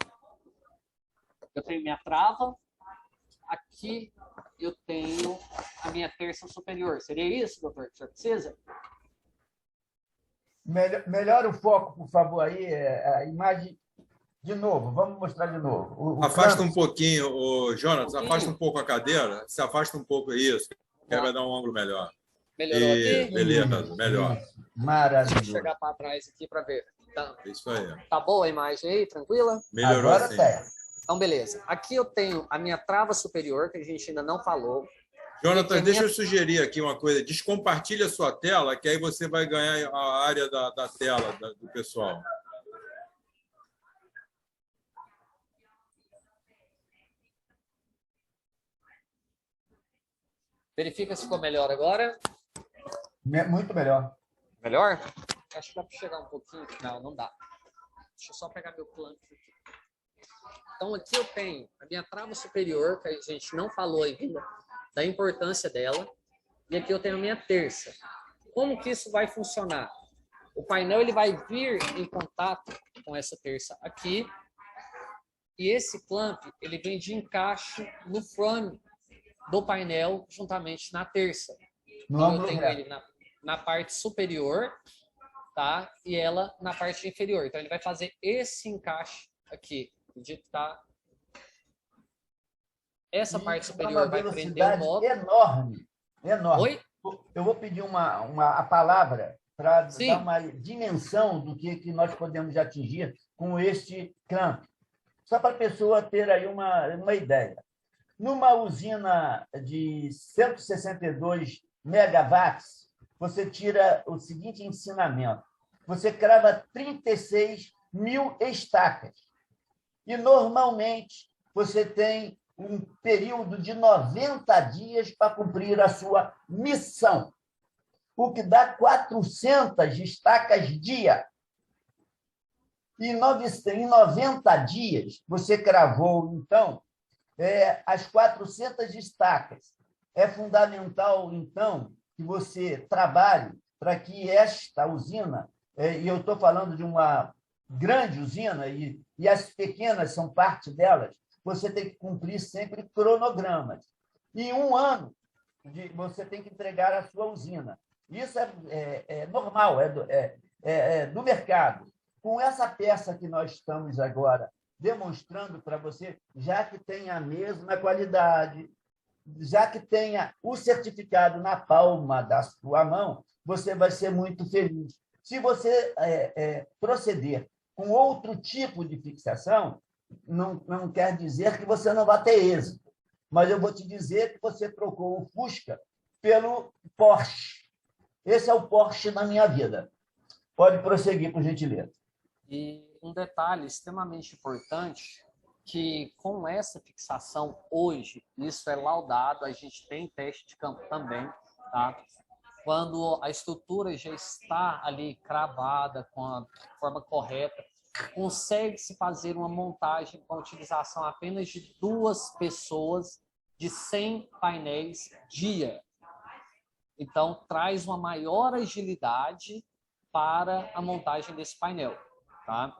Speaker 3: Eu tenho minha trava, aqui eu tenho a minha terça superior. Seria isso, doutor, que o senhor precisa?
Speaker 2: Melhora o foco, por favor, aí, a imagem. De novo, vamos mostrar de novo.
Speaker 1: Afasta um pouquinho, Jonas, afasta um pouco a cadeira, se afasta um pouco isso, que vai dar um ângulo melhor.
Speaker 3: Melhorou aqui?
Speaker 1: Beleza, melhor.
Speaker 2: Maravilhoso.
Speaker 3: Deixa eu chegar para trás aqui para ver. Tá.
Speaker 1: Isso aí.
Speaker 3: Tá boa a imagem aí? Tranquila?
Speaker 1: Melhorou.
Speaker 2: Agora tá.
Speaker 3: Então, beleza. Aqui eu tenho a minha trava superior, que a gente ainda não falou.
Speaker 1: Jonathan, deixa eu sugerir aqui uma coisa. Descompartilha a sua tela, que aí você vai ganhar a área da tela do pessoal.
Speaker 3: Verifica se ficou melhor agora.
Speaker 2: Muito melhor.
Speaker 3: Melhor? Acho que dá para chegar um pouquinho. Não, não dá. Deixa eu só pegar meu plano aqui. Então, aqui eu tenho a minha trava superior, que a gente não falou ainda da importância dela. E aqui eu tenho a minha terça. Como que isso vai funcionar? O painel ele vai vir em contato com essa terça aqui. E esse clamp ele vem de encaixe no frame do painel juntamente na terça. Então, eu tenho ele na parte superior, tá? E ela na parte inferior. Então, ele vai fazer esse encaixe aqui. Acredito que tá. Essa parte superior vai prender o modo.
Speaker 2: Enorme.
Speaker 3: Oi?
Speaker 2: Eu vou pedir a palavra para dar uma dimensão do que nós podemos atingir com este clamp. Só para a pessoa ter aí uma ideia. Numa usina de 162 megawatts, você tira o seguinte ensinamento. Você crava 36 mil estacas. E, normalmente, você tem um período de 90 dias para cumprir a sua missão, o que dá 400 estacas dia. E em 90 dias, você cravou, então, as 400 estacas. É fundamental, então, que você trabalhe para que esta usina, e eu estou falando de uma grande usina, e as pequenas são parte delas, você tem que cumprir sempre cronogramas. Em um ano, você tem que entregar a sua usina. Isso é normal, do mercado. Com essa peça que nós estamos agora demonstrando para você, já que tem a mesma qualidade, já que tenha o certificado na palma da sua mão, você vai ser muito feliz. Se você proceder com outro tipo de fixação, não quer dizer que você não vai ter êxito, mas eu vou te dizer que você trocou o Fusca pelo Porsche. Esse é o Porsche da minha vida. Pode prosseguir, por gentileza.
Speaker 3: E um detalhe extremamente importante, que com essa fixação hoje, isso é laudado, a gente tem teste de campo também, tá? Quando a estrutura já está ali cravada com a forma correta, consegue-se fazer uma montagem com a utilização apenas de 2 pessoas de 100 painéis dia. Então, traz uma maior agilidade para a montagem desse painel, tá?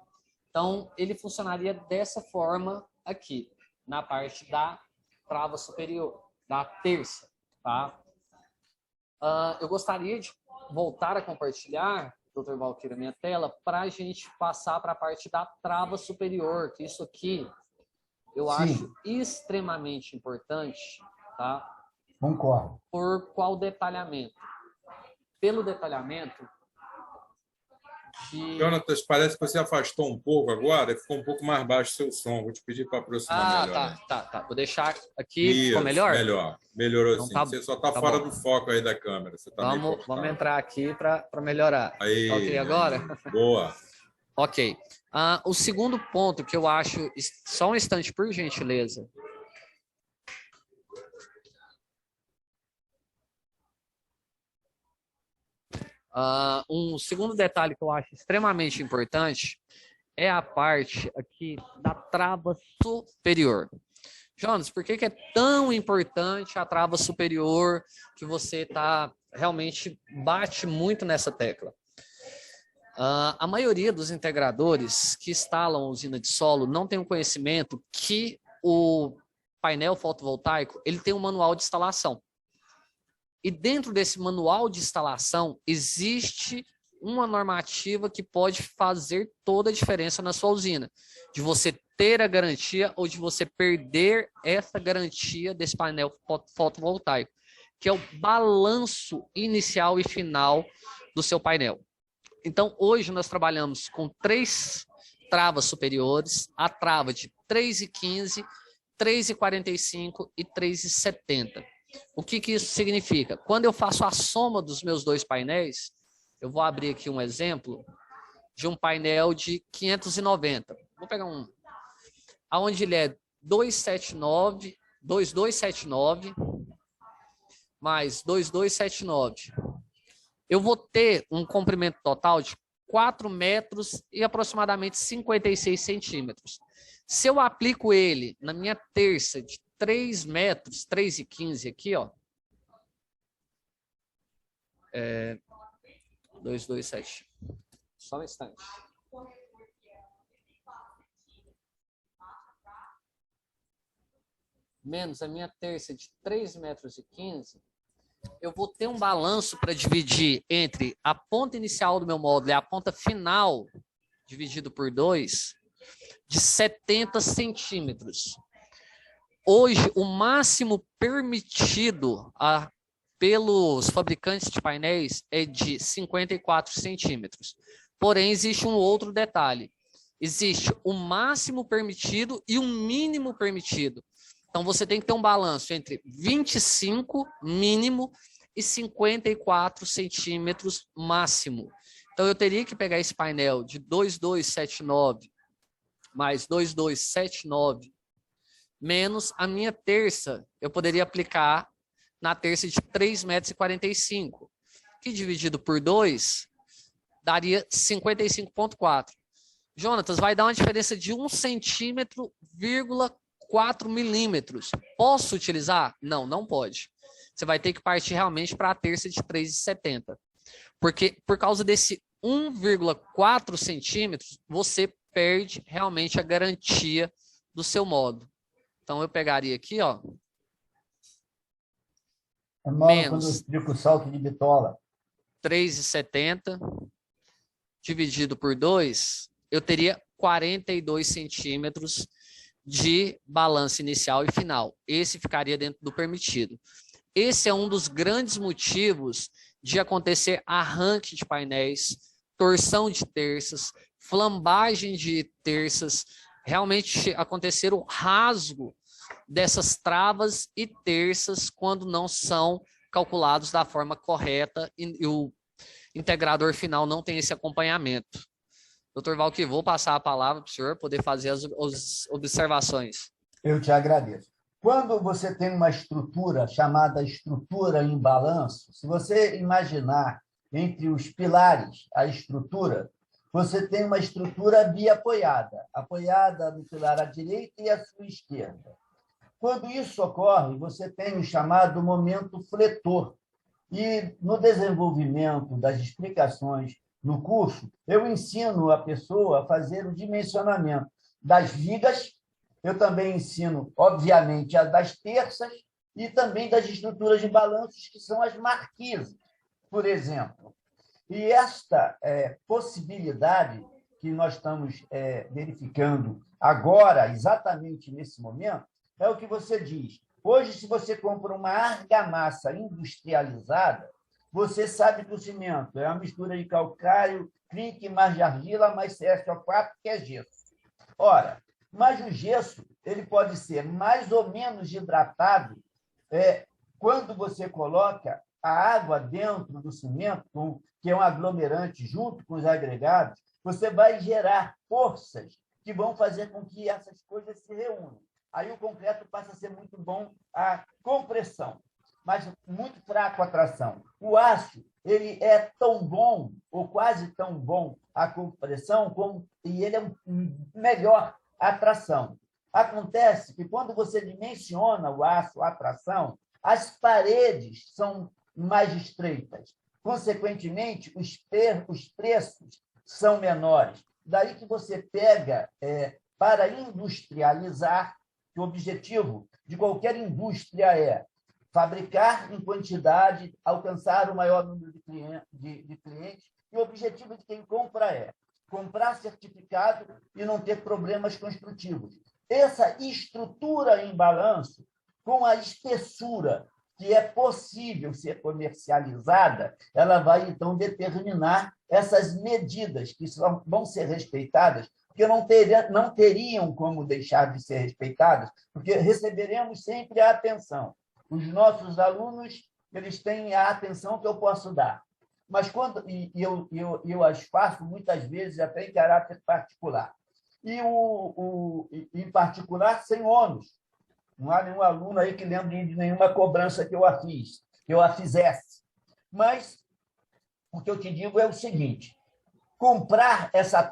Speaker 3: Então, ele funcionaria dessa forma aqui, na parte da trava superior, da terça, tá? Eu gostaria de voltar a compartilhar, Dr. Valquírio, a minha tela, para a gente passar para a parte da trava superior, que isso aqui eu acho extremamente importante, tá?
Speaker 2: Concordo.
Speaker 3: Por qual detalhamento? Pelo detalhamento de...
Speaker 1: Jonatas, parece que você afastou um pouco agora, ficou um pouco mais baixo o seu som. Vou te pedir para aproximar melhor.
Speaker 3: Tá. Vou deixar aqui.
Speaker 1: Isso,
Speaker 3: ficou melhor?
Speaker 1: Melhorou
Speaker 3: então,
Speaker 1: sim.
Speaker 3: Tá,
Speaker 1: você só está fora
Speaker 3: bom.
Speaker 1: do foco aí da câmera. Você tá
Speaker 3: vamos entrar aqui para melhorar.
Speaker 1: Aí,
Speaker 3: ok agora?
Speaker 1: Boa.
Speaker 3: Ok. O segundo ponto que eu acho... Só um instante, por gentileza. Um segundo detalhe que eu acho extremamente importante é a parte aqui da trava superior. Jonas, por que é tão importante a trava superior que você realmente bate muito nessa tecla? A maioria dos integradores que instalam a usina de solo não tem o conhecimento que o painel fotovoltaico ele tem um manual de instalação. E dentro desse manual de instalação existe uma normativa que pode fazer toda a diferença na sua usina. De você ter a garantia ou de você perder essa garantia desse painel fotovoltaico, que é o balanço inicial e final do seu painel. Então, hoje nós trabalhamos com 3 travas superiores, a trava de 3,15, 3,45 e 3,70. O que isso significa? Quando eu faço a soma dos meus 2 painéis, eu vou abrir aqui um exemplo de um painel de 590. Vou pegar um, onde ele é 279, 2279 mais 2279. Eu vou ter um comprimento total de 4 metros e aproximadamente 56 centímetros. Se eu aplico ele na minha terça de 3 metros, 3,15 aqui, ó. 227. Só um instante. Menos a minha terça de 3 metros e 15, eu vou ter um balanço para dividir entre a ponta inicial do meu módulo e a ponta final, dividido por 2, de 70 centímetros. Hoje, o máximo permitido pelos fabricantes de painéis é de 54 centímetros. Porém, existe um outro detalhe. Existe o máximo permitido e o mínimo permitido. Então, você tem que ter um balanço entre 25 mínimo e 54 centímetros máximo. Então, eu teria que pegar esse painel de 2279 mais 2279 menos a minha terça, eu poderia aplicar na terça de 3,45 metros, que dividido por 2 daria 55,4. Jonatas, vai dar uma diferença de 1,4 centímetro. Posso utilizar? Não, não pode. você vai ter que partir realmente para a terça de 3,70. Porque por causa desse 1,4 centímetros, você perde realmente a garantia do seu modo. Então, eu pegaria aqui, ó.
Speaker 2: É modo quando eu explico o salto de bitola.
Speaker 3: 3,70 dividido por 2, eu teria 42 centímetros de balanço inicial e final. Esse ficaria dentro do permitido. Esse é um dos grandes motivos de acontecer arranque de painéis, torção de terças, flambagem de terças, realmente acontecer o rasgo dessas travas e terças quando não são calculados da forma correta e o integrador final não tem esse acompanhamento. Doutor Valqui, vou passar a palavra para o senhor poder fazer as observações.
Speaker 2: Eu te agradeço. Quando você tem uma estrutura chamada estrutura em balanço, se você imaginar entre os pilares a estrutura, você tem uma estrutura biapoiada, apoiada no pilar à direita e à sua esquerda. Quando isso ocorre, você tem o chamado momento fletor. E no desenvolvimento das explicações no curso, eu ensino a pessoa a fazer o dimensionamento das vigas, eu também ensino, obviamente, a das terças e também das estruturas de balanços, que são as marquises, por exemplo. E esta possibilidade que nós estamos verificando agora, exatamente nesse momento, é o que você diz. Hoje, se você compra uma argamassa industrializada, você sabe que o cimento é uma mistura de calcário, clique, mais de argila, mais CSO4, que é gesso. Ora, mas o gesso ele pode ser mais ou menos hidratado quando você coloca a água dentro do cimento, que é um aglomerante, junto com os agregados, você vai gerar forças que vão fazer com que essas coisas se reúnam. Aí o concreto passa a ser muito bom a compressão, mas muito fraco a tração. O aço ele é tão bom, ou quase tão bom, a compressão, e ele é melhor a tração. Acontece que quando você dimensiona o aço, a tração, as paredes são mais estreitas. Consequentemente, os preços são menores. Daí que você pega, para industrializar, que o objetivo de qualquer indústria é fabricar em quantidade, alcançar o maior número de clientes, e o objetivo de quem compra é comprar certificado e não ter problemas construtivos. Essa estrutura em balanço, com a espessura que é possível ser comercializada, ela vai, então, determinar essas medidas que vão ser respeitadas, porque não teriam como deixar de ser respeitadas, porque receberemos sempre a atenção. Os nossos alunos eles têm a atenção que eu posso dar, mas eu as faço muitas vezes até em caráter particular. E, em particular, sem ônus. Não há nenhum aluno aí que lembre de nenhuma cobrança que eu a fizesse. Mas o que eu te digo é o seguinte: comprar essa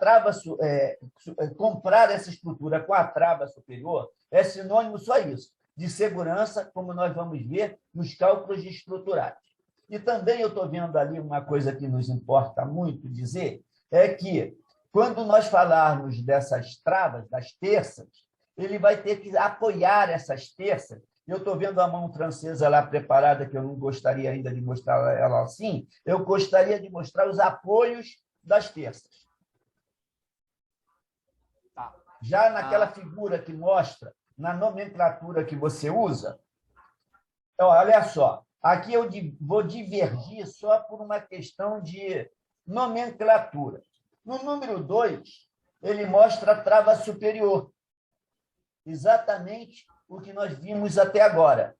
Speaker 2: estrutura com a trava superior é sinônimo só isso, de segurança, como nós vamos ver nos cálculos estruturais. E também eu estou vendo ali uma coisa que nos importa muito dizer, é que, quando nós falarmos dessas travas, das terças, ele vai ter que apoiar essas terças. Eu estou vendo a mão francesa lá preparada, que eu não gostaria ainda de mostrar ela assim, eu gostaria de mostrar os apoios das terças. Já naquela figura que mostra, na nomenclatura que você usa, então, olha só, aqui eu vou divergir só por uma questão de nomenclatura. No número 2, ele mostra a trava superior, exatamente o que nós vimos até agora.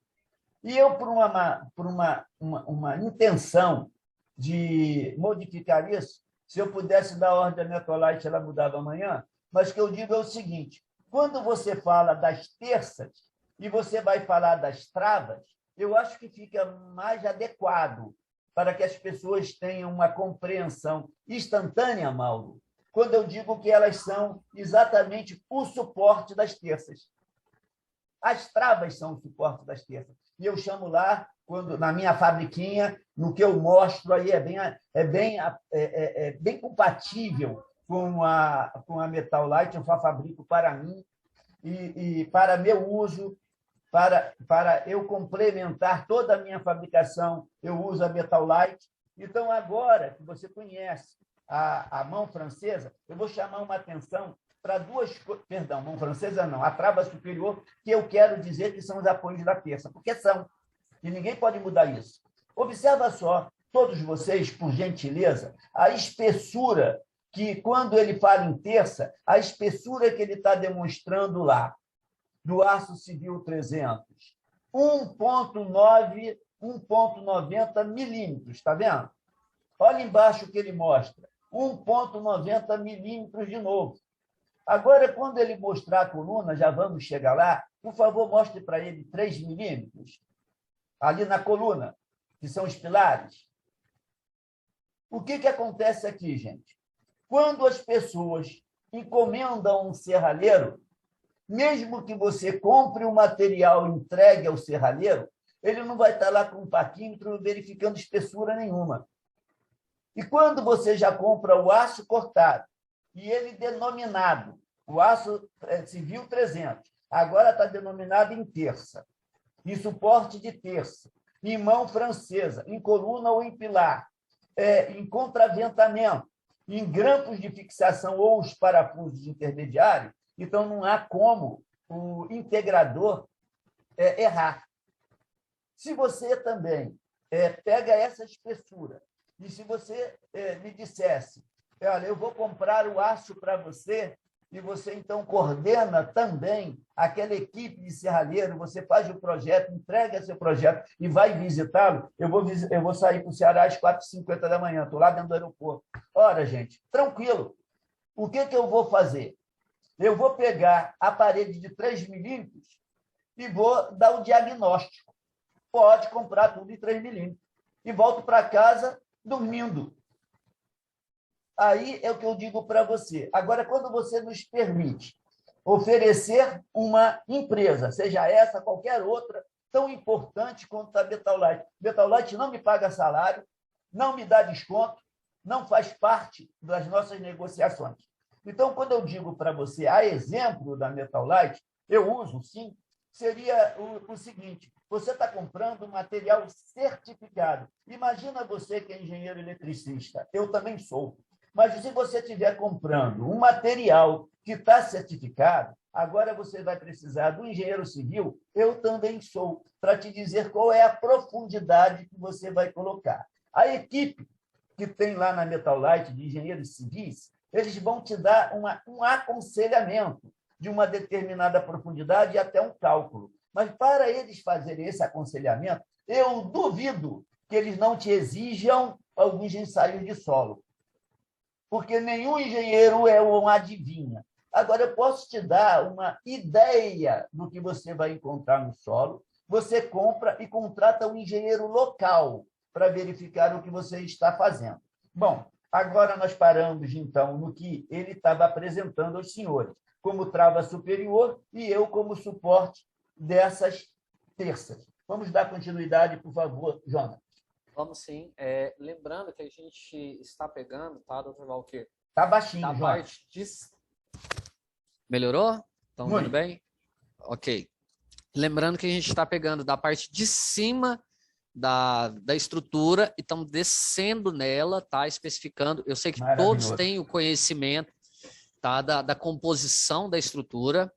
Speaker 2: E eu, por uma intenção de modificar isso, se eu pudesse dar ordem à Metolite, ela mudava amanhã, mas o que eu digo é o seguinte: quando você fala das terças e você vai falar das travas, eu acho que fica mais adequado para que as pessoas tenham uma compreensão instantânea, Mauro, quando eu digo que elas são exatamente o suporte das terças. As travas são o suporte das terças. E eu chamo lá na minha fabriquinha, no que eu mostro aí é bem compatível com a Metal Light. Eu fabrico para mim e para meu uso, para eu complementar toda a minha fabricação, eu uso a Metal Light. Então, agora que você conhece a mão francesa, eu vou chamar uma atenção para duas coisas. Perdão, mão francesa não, a trava superior, que eu quero dizer que são os apoios da terça, porque são, e ninguém pode mudar isso. Observa só, todos vocês, por gentileza, a espessura que, quando ele fala em terça, a espessura que ele está demonstrando lá, do aço civil 300, 1,9, 1,90 milímetros, está vendo? Olha embaixo o que ele mostra, 1,90 milímetros de novo. Agora, quando ele mostrar a coluna, já vamos chegar lá, por favor, mostre para ele 3 milímetros, ali na coluna, que são os pilares. O que acontece aqui, gente? Quando as pessoas encomendam um serralheiro, mesmo que você compre o material e entregue ao serralheiro, ele não vai estar lá com um paquímetro verificando espessura nenhuma. E quando você já compra o aço cortado, e ele denominado, o aço civil 300, agora está denominado em terça, em suporte de terça, em mão francesa, em coluna ou em pilar, em contraventamento, em grampos de fixação ou os parafusos intermediários, então não há como o integrador errar. Se você também pega essa espessura, e se você me dissesse, olha, eu vou comprar o aço para você, e você então coordena também aquela equipe de serralheiro, você faz o projeto, entrega seu projeto e vai visitá-lo, eu vou sair para o Ceará às 4h50 da manhã, estou lá dentro do aeroporto. Ora, gente, tranquilo. O que eu vou fazer? Eu vou pegar a parede de 3 milímetros e vou dar o diagnóstico. Pode comprar tudo em 3 milímetros. E volto para casa dormindo. Aí é o que eu digo para você. Agora, quando você nos permite oferecer uma empresa, seja essa, qualquer outra, tão importante quanto a Metal Light. Metal Light não me paga salário, não me dá desconto, não faz parte das nossas negociações. Então, quando eu digo para você, a exemplo da Metal Light, eu uso, sim, seria o seguinte: você está comprando um material certificado. Imagina você que é engenheiro eletricista, eu também sou. Mas se você estiver comprando um material que está certificado, agora você vai precisar do engenheiro civil, eu também sou, para te dizer qual é a profundidade que você vai colocar. A equipe que tem lá na Metal Light de engenheiros civis, eles vão te dar um aconselhamento de uma determinada profundidade e até um cálculo. Mas para eles fazerem esse aconselhamento, eu duvido que eles não te exijam alguns ensaios de solo, porque nenhum engenheiro é um adivinha. Agora, eu posso te dar uma ideia do que você vai encontrar no solo. Você compra e contrata um engenheiro local para verificar o que você está fazendo. Bom, agora nós paramos, então, no que ele estava apresentando aos senhores, como trava superior e eu como suporte dessas terças. Vamos dar continuidade, por favor, Jonas.
Speaker 3: Vamos sim. Lembrando que a gente está pegando, tá, doutor Valquer?
Speaker 2: Está baixinho,
Speaker 3: da
Speaker 2: Jonas.
Speaker 3: parte de... Melhorou? Estão
Speaker 2: Muito
Speaker 3: vendo bem? Ok. Lembrando que a gente está pegando da parte de cima da estrutura e estamos descendo nela, tá? Especificando. Eu sei que todos têm o conhecimento, tá, da composição da estrutura,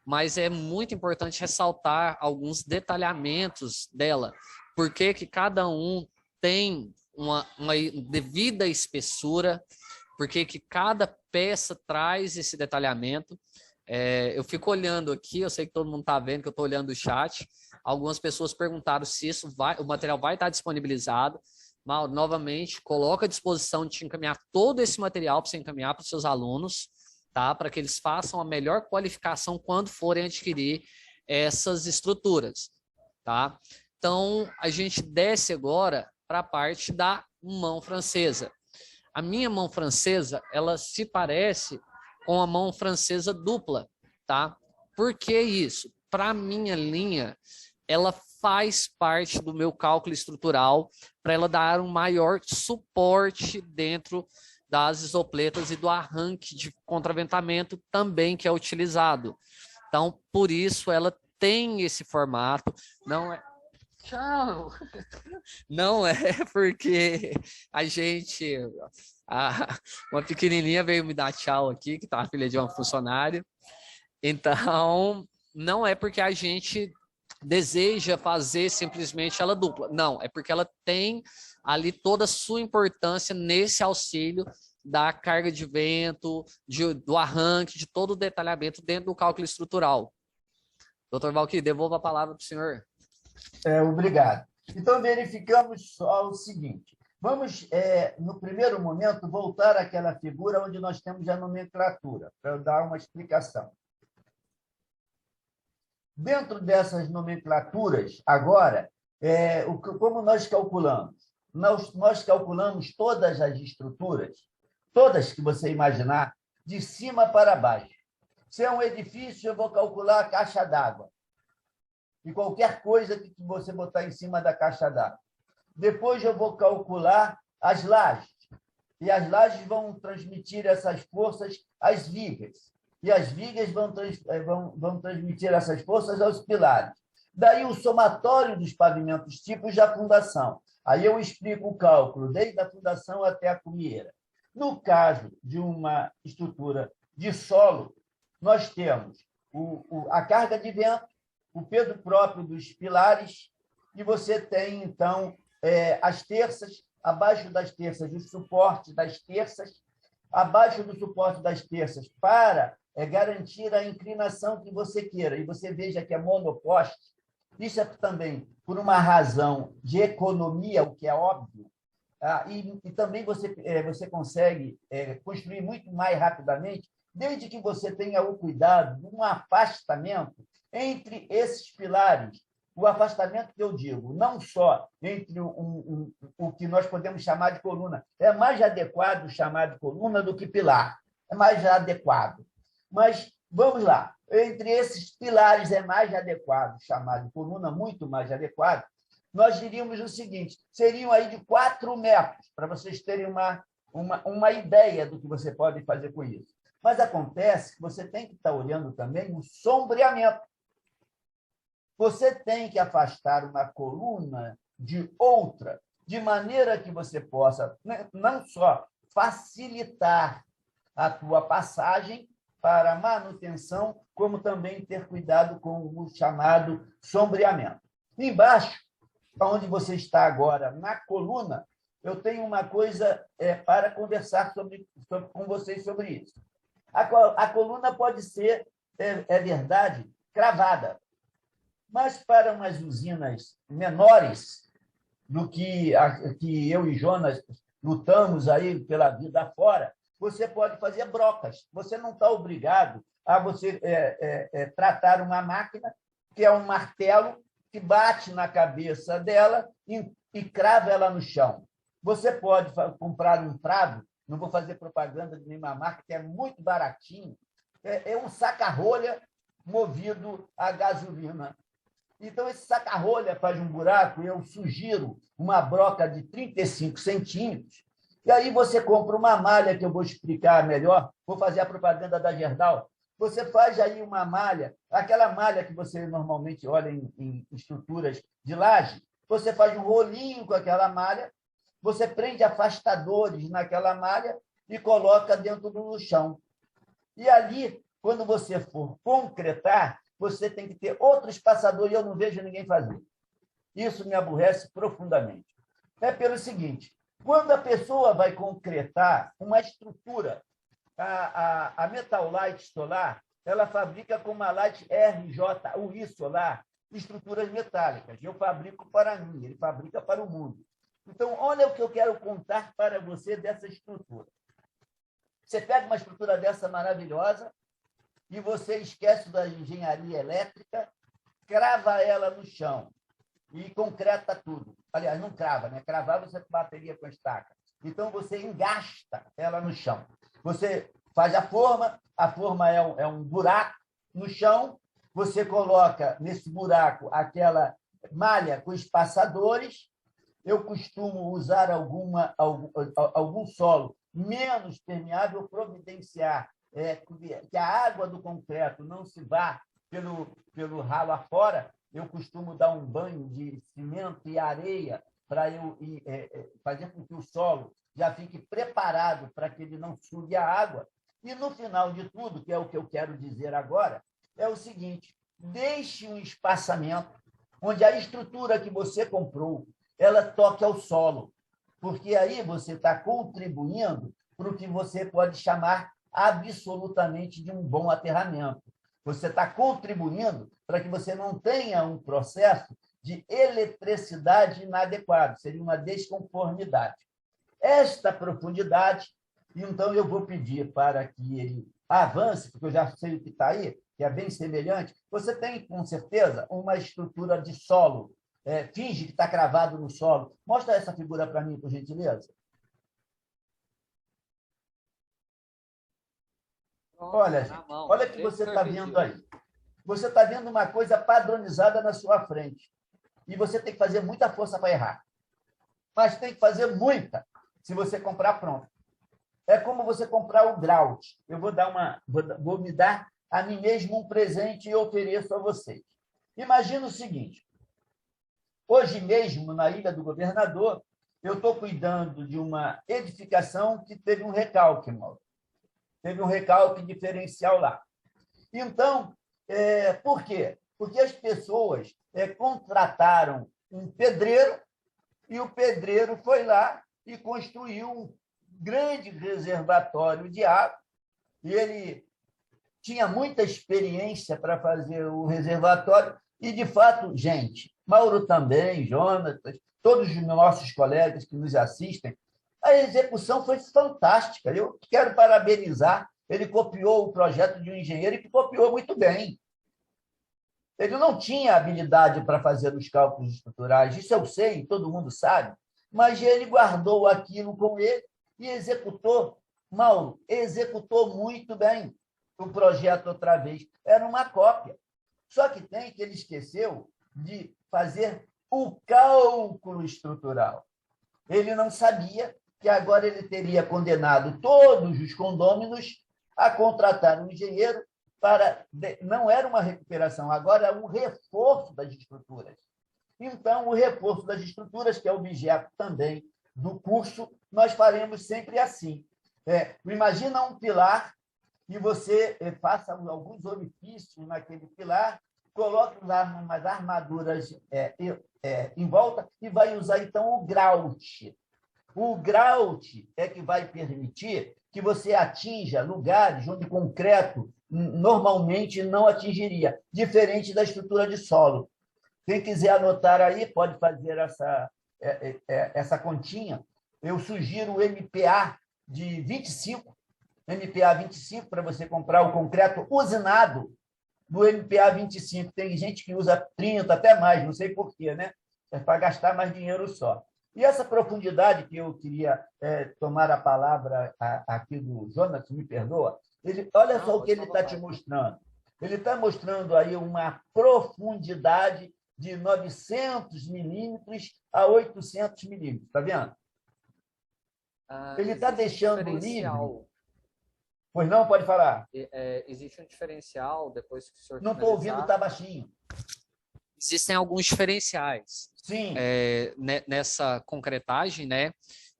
Speaker 3: mas é muito importante ressaltar alguns detalhamentos dela. Por que cada um tem uma devida espessura, por que cada peça traz esse detalhamento. Eu fico olhando aqui, eu sei que todo mundo está vendo que eu estou olhando o chat. Algumas pessoas perguntaram se o material vai estar disponibilizado. Mas, novamente, coloca à disposição de te encaminhar todo esse material para você encaminhar para os seus alunos, tá? Para que eles façam a melhor qualificação quando forem adquirir essas estruturas, tá? Então, a gente desce agora para a parte da mão francesa. A minha mão francesa, ela se parece com a mão francesa dupla, tá? Por que isso? Para a minha linha, ela faz parte do meu cálculo estrutural para ela dar um maior suporte dentro das isopletas e do arranque de contraventamento também que é utilizado. Então, por isso, ela tem esse formato, não é... Tchau! Não é porque a gente... uma pequenininha veio me dar tchau aqui, que tá a filha de uma funcionária. Então, não é porque a gente deseja fazer simplesmente ela dupla. Não, é porque ela tem ali toda a sua importância nesse auxílio da carga de vento, do arranque, de todo o detalhamento dentro do cálculo estrutural. Doutor Valquir, devolvo a palavra para o senhor.
Speaker 2: Obrigado. Então, verificamos só o seguinte. Vamos, no primeiro momento, voltar àquela figura onde nós temos a nomenclatura, para eu dar uma explicação. Dentro dessas nomenclaturas, agora, como nós calculamos? Nós calculamos todas as estruturas, todas que você imaginar, de cima para baixo. Se é um edifício, eu vou calcular a caixa d'água. E qualquer coisa que você botar em cima da caixa d'água. Depois eu vou calcular as lajes. E as lajes vão transmitir essas forças às vigas. E as vigas vão transmitir essas forças aos pilares. Daí o somatório dos pavimentos tipos da fundação. Aí eu explico o cálculo, desde a fundação até a cumieira. No caso de uma estrutura de solo, nós temos a carga de vento, o peso próprio dos pilares, e você tem, então, as terças, abaixo das terças, o suporte das terças, abaixo do suporte das terças, para garantir a inclinação que você queira. E você veja que é monoposte. Isso é também por uma razão de economia, o que é óbvio, e também você consegue construir muito mais rapidamente, desde que você tenha o cuidado de um afastamento entre esses pilares. O afastamento que eu digo, não só entre o que nós podemos chamar de coluna, é mais adequado chamar de coluna do que pilar, é mais adequado. Mas, vamos lá, entre esses pilares é mais adequado chamar de coluna, muito mais adequado, nós diríamos o seguinte, seriam aí de 4 metros, para vocês terem uma ideia do que você pode fazer com isso. Mas acontece que você tem que estar olhando também o sombreamento. Você tem que afastar uma coluna de outra, de maneira que você possa não só facilitar a tua passagem para a manutenção, como também ter cuidado com o chamado sombreamento. Embaixo, onde você está agora, na coluna, eu tenho uma coisa para conversar com vocês sobre isso. A coluna pode ser, é verdade, cravada, mas para umas usinas menores do que eu e Jonas lutamos aí pela vida fora, você pode fazer brocas. Você não está obrigado a você tratar uma máquina que é um martelo que bate na cabeça dela e crava ela no chão. Você pode comprar um prado, não vou fazer propaganda de nenhuma marca, que é muito baratinho, é um saca-rolha movido a gasolina. Então, esse saca-rolha faz um buraco, eu sugiro uma broca de 35 centímetros, e aí você compra uma malha, que eu vou explicar melhor, vou fazer a propaganda da Gerdau. Você faz aí uma malha, aquela malha que você normalmente olha em estruturas de laje, você faz um rolinho com aquela malha, você prende afastadores naquela malha e coloca dentro do chão. E ali, quando você for concretar, você tem que ter outro espaçador, e eu não vejo ninguém fazer. Isso me aborrece profundamente. É pelo seguinte, quando a pessoa vai concretar uma estrutura, a Metal Light Solar, ela fabrica com uma Light RJUI Solar estruturas metálicas. Eu fabrico para mim, ele fabrica para o mundo. Então, olha o que eu quero contar para você dessa estrutura. Você pega uma estrutura dessa maravilhosa e você esquece da engenharia elétrica, crava ela no chão e concreta tudo. Aliás, não crava, né? Cravar você bateria com estaca. Então, você engasta ela no chão. Você faz a forma é um buraco no chão, você coloca nesse buraco aquela malha com espaçadores, eu costumo usar algum solo menos permeável, providenciar que a água do concreto não se vá pelo ralo afora. Eu costumo dar um banho de cimento e areia para eu fazer com que o solo já fique preparado para que ele não sugue a água. E, no final de tudo, que é o que eu quero dizer agora, é o seguinte: deixe um espaçamento onde a estrutura que você comprou ela toque ao solo, porque aí você está contribuindo para o que você pode chamar absolutamente de um bom aterramento. Você está contribuindo para que você não tenha um processo de eletricidade inadequado, seria uma desconformidade. Esta profundidade, então eu vou pedir para que ele avance, porque eu já sei o que está aí, que é bem semelhante. Você tem, com certeza, uma estrutura de solo, finge que está cravado no solo. Mostra essa figura para mim, por gentileza. Olha, gente, olha o que você está vendo aí. Você está vendo uma coisa padronizada na sua frente. E você tem que fazer muita força para errar. Mas tem que fazer muita se você comprar pronto. É como você comprar o grout. Eu vou me dar a mim mesmo um presente e ofereço a vocês. Imagina o seguinte: hoje mesmo, na Ilha do Governador, eu estou cuidando de uma edificação que teve um recalque, Mauro. Teve um recalque diferencial lá. Então, por quê? Porque as pessoas contrataram um pedreiro e o pedreiro foi lá e construiu um grande reservatório de água. E ele tinha muita experiência para fazer o reservatório e, de fato, gente, Mauro também, Jonatas, todos os nossos colegas que nos assistem, a execução foi fantástica. Eu quero parabenizar. Ele copiou o projeto de um engenheiro e que copiou muito bem. Ele não tinha habilidade para fazer os cálculos estruturais, isso eu sei, todo mundo sabe, mas ele guardou aquilo com ele e executou. Mauro, executou muito bem o projeto outra vez. Era uma cópia. Só que ele esqueceu de fazer o cálculo estrutural. Ele não sabia que agora ele teria condenado todos os condôminos a contratar um engenheiro para... Não era uma recuperação, agora era um reforço das estruturas. Então, o reforço das estruturas, que é objeto também do curso, nós faremos sempre assim. Imagina um pilar e você faça alguns orifícios naquele pilar, coloque umas armaduras em volta e vai usar, então, o grout. O grout é que vai permitir que você atinja lugares onde o concreto normalmente não atingiria, diferente da estrutura de solo. Quem quiser anotar aí, pode fazer essa continha. Eu sugiro o MPA de 25, MPA 25, para você comprar o concreto usinado do MPA 25. Tem gente que usa 30, até mais, não sei porquê, né? É para gastar mais dinheiro só. E essa profundidade que eu queria tomar a palavra aqui do Jonas, me perdoa, olha só o que ele está te mostrando. Ele está mostrando aí uma profundidade de 900 milímetros a 800 milímetros, está vendo? Ele está deixando livre. Pois não, pode falar.
Speaker 3: Existe um diferencial, depois que o senhor
Speaker 2: não estou ouvindo, está baixinho.
Speaker 3: Existem alguns diferenciais.
Speaker 2: Sim.
Speaker 3: Nessa concretagem, né?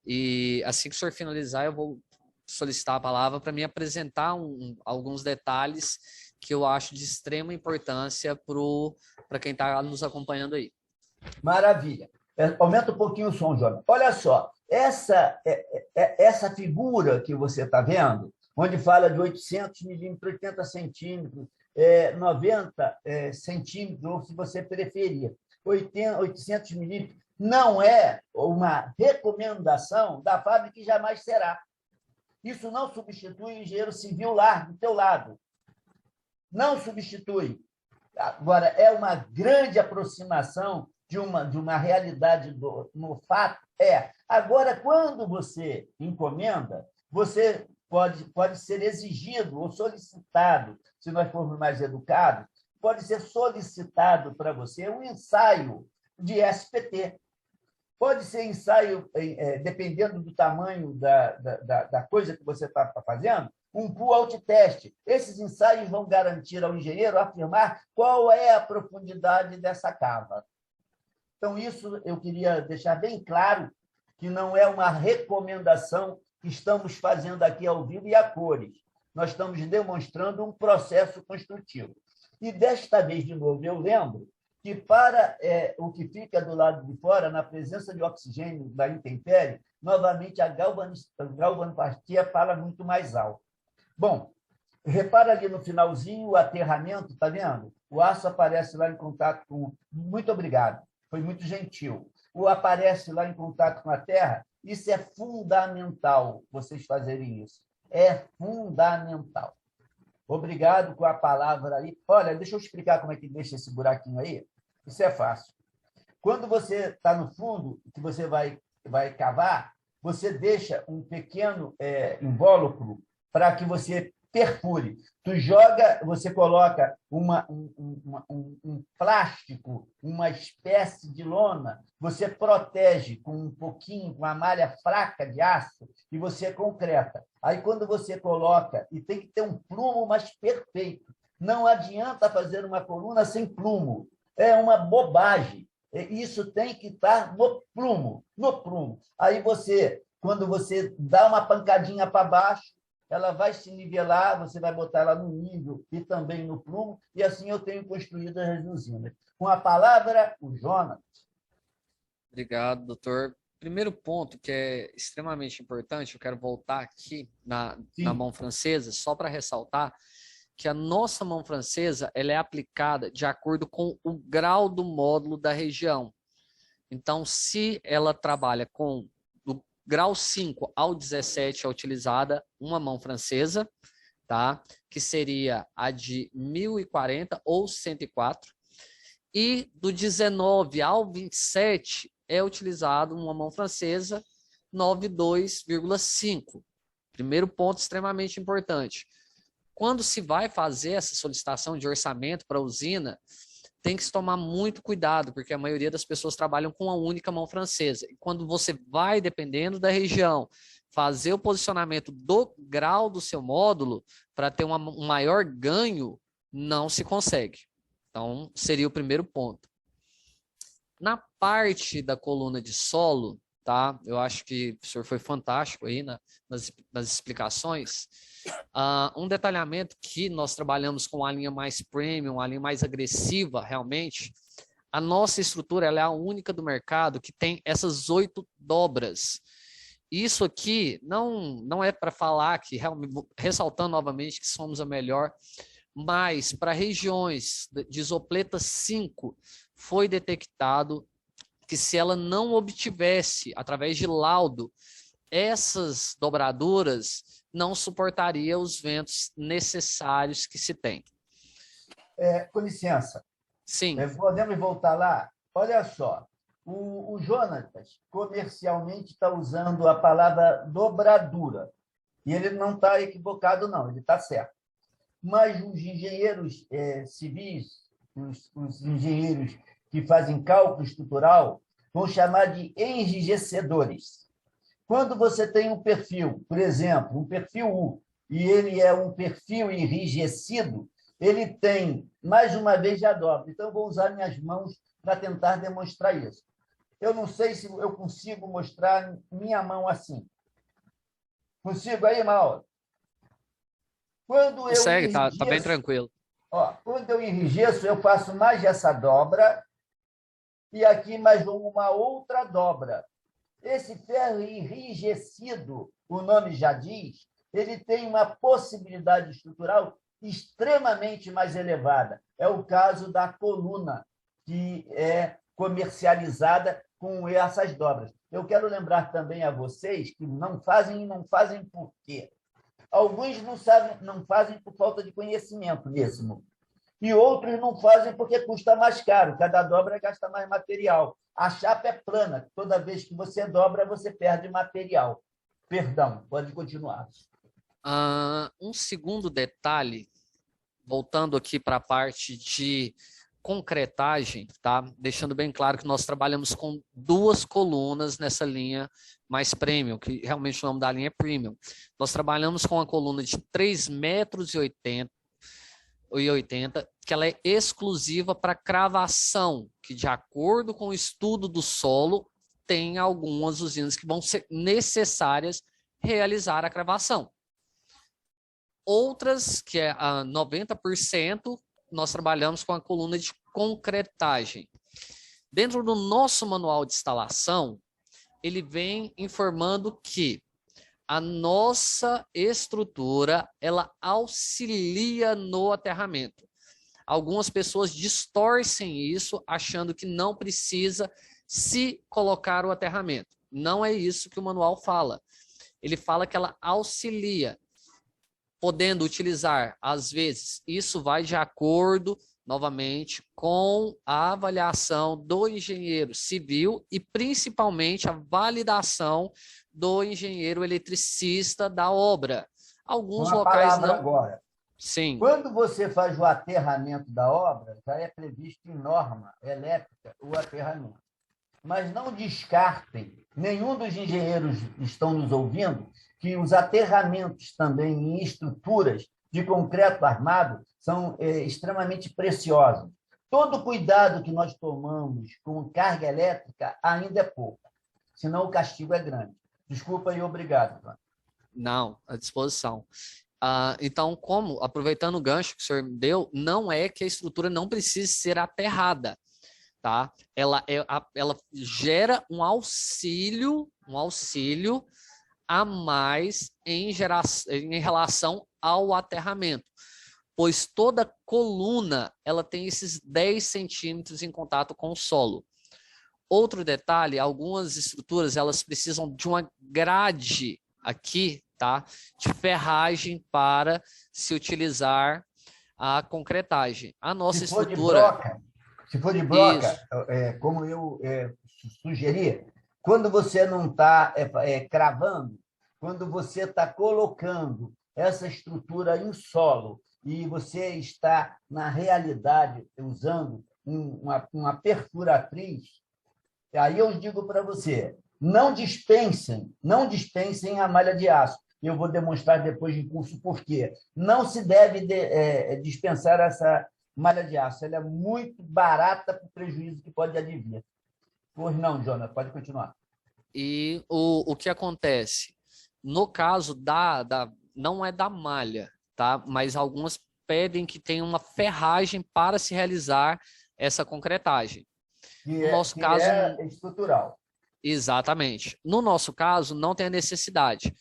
Speaker 3: E assim que o senhor finalizar, eu vou solicitar a palavra para me apresentar alguns detalhes que eu acho de extrema importância para quem está nos acompanhando aí.
Speaker 2: Maravilha. Aumenta um pouquinho o som, João. Olha só, essa figura que você está vendo, onde fala de 800 milímetros, 80 centímetros, 90 centímetros, ou se você preferir, 800 milímetros, não é uma recomendação da fábrica e jamais será. Isso não substitui o engenheiro civil lá, do teu lado. Não substitui. Agora, é uma grande aproximação de uma realidade no fato. Agora, quando você encomenda, você pode ser exigido ou solicitado, se nós formos mais educados, pode ser solicitado para você um ensaio de SPT. Pode ser ensaio, dependendo do tamanho da coisa que você está fazendo, um pull-out test. Esses ensaios vão garantir ao engenheiro afirmar qual é a profundidade dessa cava. Então, isso eu queria deixar bem claro, que não é uma recomendação que estamos fazendo aqui ao vivo e a cores. Nós estamos demonstrando um processo construtivo. E, desta vez, de novo, eu lembro que, para o que fica do lado de fora, na presença de oxigênio da intempérie, novamente a galvanoplastia fala muito mais alto. Bom, repara ali no finalzinho o aterramento, está vendo? O aço aparece lá em contato com... Muito obrigado, foi muito gentil. O aparece lá em contato com a terra. Isso é fundamental, vocês fazerem isso. É fundamental. Obrigado com a palavra aí. Olha, deixa eu explicar como é que deixa esse buraquinho aí. Isso é fácil. Quando você está no fundo, que você vai cavar, você deixa um pequeno invólucro para que você perfure. Você coloca um plástico, uma espécie de lona, você protege com um pouquinho, com uma malha fraca de aço, e você concreta. Aí, quando você coloca, e tem que ter um plumo mais perfeito, não adianta fazer uma coluna sem plumo, é uma bobagem. Isso tem que estar no plumo, no plumo. Aí quando você dá uma pancadinha para baixo, ela vai se nivelar, você vai botar ela no nível e também no plumo, e assim eu tenho construído as usinas. Com a palavra, o Jonas.
Speaker 3: Obrigado, doutor. Primeiro ponto que é extremamente importante, eu quero voltar aqui na mão francesa, só para ressaltar que a nossa mão francesa ela é aplicada de acordo com o grau do módulo da região. Então, se ela trabalha com do grau 5 ao 17, é utilizada uma mão francesa, tá? Que seria a de 1040 ou 104. E do 19 ao 27 é utilizado uma mão francesa 92,5. Primeiro ponto extremamente importante. Quando se vai fazer essa solicitação de orçamento para a usina, tem que se tomar muito cuidado, porque a maioria das pessoas trabalham com uma única mão francesa. E quando você vai, dependendo da região, fazer o posicionamento do grau do seu módulo, para ter um maior ganho, não se consegue. Então, seria o primeiro ponto. Na parte da coluna de solo, tá? Eu acho que o senhor foi fantástico aí nas explicações. Um detalhamento que nós trabalhamos com a linha mais premium, a linha mais agressiva, realmente, a nossa estrutura ela é a única do mercado que tem essas 8 dobras. Isso aqui não é para falar que, ressaltando novamente que somos a melhor, mas para regiões de isopleta 5, foi detectado que se ela não obtivesse, através de laudo, essas dobraduras, não suportaria os ventos necessários que se tem.
Speaker 2: Com licença.
Speaker 3: Sim.
Speaker 2: Podemos voltar lá? Olha só, o Jonatas comercialmente está usando a palavra dobradura, e ele não está equivocado, não, ele está certo. Mas os engenheiros civis, os engenheiros que fazem cálculo estrutural, vão chamar de enrijecedores. Quando você tem um perfil, por exemplo, um perfil U, e ele é um perfil enrijecido, ele tem, mais uma vez, já dobra. Então, eu vou usar minhas mãos para tentar demonstrar isso. Eu não sei se eu consigo mostrar minha mão assim. Consigo aí, Mauro? Quando eu
Speaker 3: consegue, tá bem tranquilo.
Speaker 2: Quando eu enrijeço, eu faço mais essa dobra e aqui mais uma outra dobra. Esse ferro enrijecido, o nome já diz, ele tem uma possibilidade estrutural extremamente mais elevada. É o caso da coluna, que é comercializada com essas dobras. Eu quero lembrar também a vocês que não fazem e não fazem por quê? Alguns não fazem por falta de conhecimento mesmo. E outros não fazem porque custa mais caro. Cada dobra gasta mais material. A chapa é plana. Toda vez que você dobra, você perde material. Perdão, pode continuar.
Speaker 3: Um segundo detalhe voltando aqui para a parte de concretagem, tá? Deixando bem claro que nós trabalhamos com 2 colunas nessa linha mais premium, que realmente o nome da linha é premium. Nós trabalhamos com uma coluna de 3,80 m, que ela é exclusiva para cravação, que de acordo com o estudo do solo, tem algumas usinas que vão ser necessárias realizar a cravação. Outras, que é a 90%, nós trabalhamos com a coluna de concretagem. Dentro do nosso manual de instalação, ele vem informando que a nossa estrutura, ela auxilia no aterramento. Algumas pessoas distorcem isso, achando que não precisa se colocar o aterramento. Não é isso que o manual fala. Ele fala que ela auxilia, podendo utilizar, às vezes, isso vai de acordo, novamente, com a avaliação do engenheiro civil e, principalmente, a validação do engenheiro eletricista da obra. Alguns
Speaker 2: Uma
Speaker 3: locais
Speaker 2: palavra
Speaker 3: não...
Speaker 2: agora.
Speaker 3: Sim.
Speaker 2: Quando você faz o aterramento da obra, já é previsto em norma elétrica o aterramento. Mas não descartem, nenhum dos engenheiros que estão nos ouvindo, que os aterramentos também em estruturas de concreto armado são extremamente preciosos. Todo cuidado que nós tomamos com carga elétrica ainda é pouco, senão o castigo é grande. Desculpa e obrigado, João.
Speaker 3: Não, à disposição. Então, aproveitando o gancho que o senhor me deu, não é que a estrutura não precise ser aterrada, tá? Ela gera um auxílio a mais em relação ao aterramento, pois toda coluna ela tem esses 10 centímetros em contato com o solo. Outro detalhe, algumas estruturas elas precisam de uma grade aqui, tá? De ferragem para se utilizar a concretagem. A nossa estrutura...
Speaker 2: Se for de broca, como eu sugeri, quando você não está cravando, quando você está colocando essa estrutura em solo e você está, na realidade, usando uma perfuratriz, aí eu digo para você, não dispensem a malha de aço. Eu vou demonstrar depois em curso por quê. Não se deve dispensar essa malha de aço. Ela é muito barata para o prejuízo que pode advir. Pois não, Jonas, pode continuar.
Speaker 3: E o que acontece? No caso não é da malha, tá? Mas algumas pedem que tenha uma ferragem para se realizar essa concretagem. No nosso caso,
Speaker 2: é estrutural.
Speaker 3: Exatamente. No nosso caso, não tem a necessidade.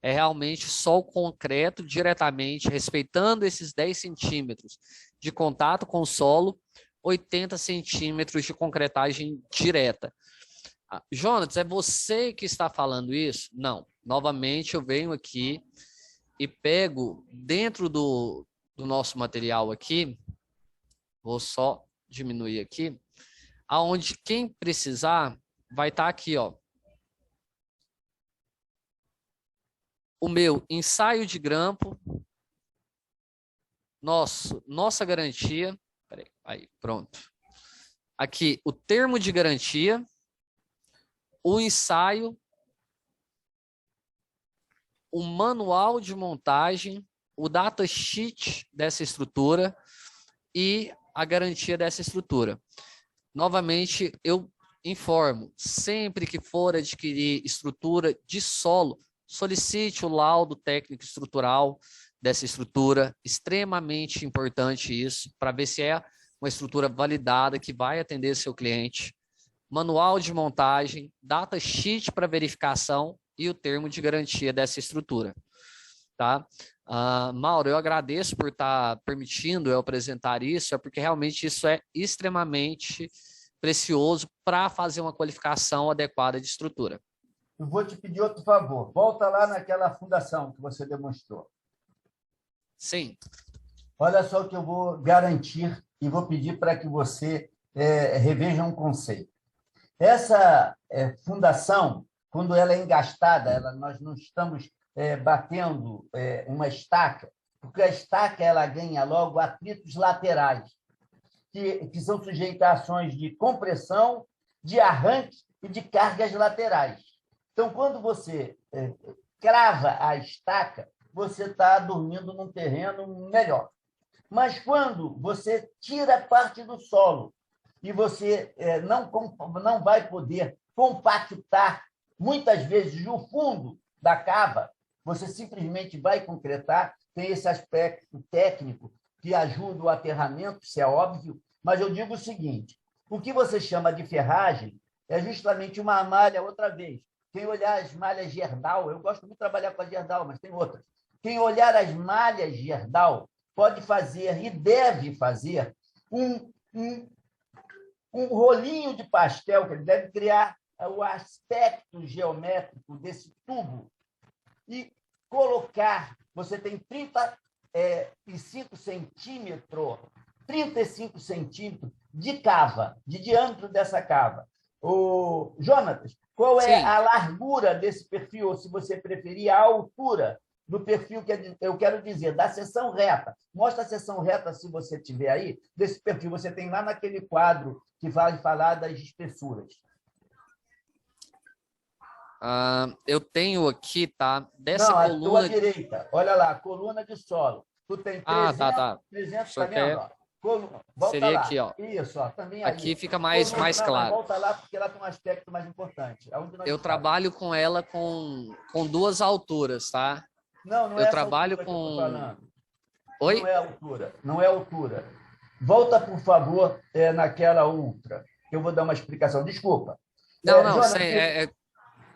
Speaker 3: É realmente só o concreto diretamente, respeitando esses 10 centímetros de contato com o solo, 80 centímetros de concretagem direta. Jonas, é você que está falando isso? Não. Novamente, eu venho aqui e pego dentro do nosso material aqui, vou só diminuir aqui, aonde quem precisar vai estar aqui, ó. O meu ensaio de grampo, nossa garantia, peraí, aí, pronto. Aqui, o termo de garantia, o ensaio, o manual de montagem, o datasheet dessa estrutura e a garantia dessa estrutura. Novamente, eu informo, sempre que for adquirir estrutura de solo, solicite o laudo técnico estrutural dessa estrutura, extremamente importante isso, para ver se é uma estrutura validada que vai atender seu cliente. Manual de montagem, datasheet para verificação e o termo de garantia dessa estrutura. Tá? Mauro, eu agradeço por estar permitindo eu apresentar isso, porque realmente isso é extremamente precioso para fazer uma qualificação adequada de estrutura.
Speaker 2: Eu vou te pedir outro favor. Volta lá naquela fundação que você demonstrou.
Speaker 3: Sim.
Speaker 2: Olha só o que eu vou garantir e vou pedir para que você reveja um conceito. Essa fundação, quando ela é engastada, nós não estamos batendo uma estaca, porque a estaca ela ganha logo atritos laterais, que são sujeitos a ações de compressão, de arranque e de cargas laterais. Então, quando você crava a estaca, você está dormindo num terreno melhor. Mas quando você tira parte do solo e você não vai poder compactar, muitas vezes, o fundo da cava, você simplesmente vai concretar, tem esse aspecto técnico que ajuda o aterramento, isso é óbvio, mas eu digo o seguinte, o que você chama de ferragem é justamente uma malha, outra vez. Quem olhar as malhas Gerdau, eu gosto muito de trabalhar com a Gerdau, mas tem outras. Quem olhar as malhas Gerdau pode fazer e deve fazer um rolinho de pastel, que ele deve criar o aspecto geométrico desse tubo e colocar, você tem 35 centímetros de cava, de diâmetro dessa cava. Jonatas, qual é
Speaker 3: Sim.
Speaker 2: a largura desse perfil, ou se você preferir, a altura do perfil, que eu quero dizer, da seção reta. Mostra a seção reta, se você tiver aí, desse perfil. Você tem lá naquele quadro que vai falar das espessuras.
Speaker 3: Eu tenho aqui, tá?
Speaker 2: Não, a tua direita. Olha lá, coluna de solo. Tu tem 300,
Speaker 3: tá.
Speaker 2: 300, tá vendo? Volta
Speaker 3: Seria
Speaker 2: lá.
Speaker 3: aqui, ó.
Speaker 2: Isso, ó, também
Speaker 3: aqui
Speaker 2: aí.
Speaker 3: fica mais claro.
Speaker 2: Volta lá, porque lá tem um aspecto mais importante.
Speaker 3: Eu trabalho com ela com duas alturas, tá?
Speaker 2: Não é
Speaker 3: eu
Speaker 2: essa
Speaker 3: trabalho
Speaker 2: altura
Speaker 3: com...
Speaker 2: que eu tô falando.
Speaker 3: Oi?
Speaker 2: Não é altura. Volta, por favor, naquela ultra. Eu vou dar uma explicação. Desculpa.
Speaker 3: Não,
Speaker 2: Jonas,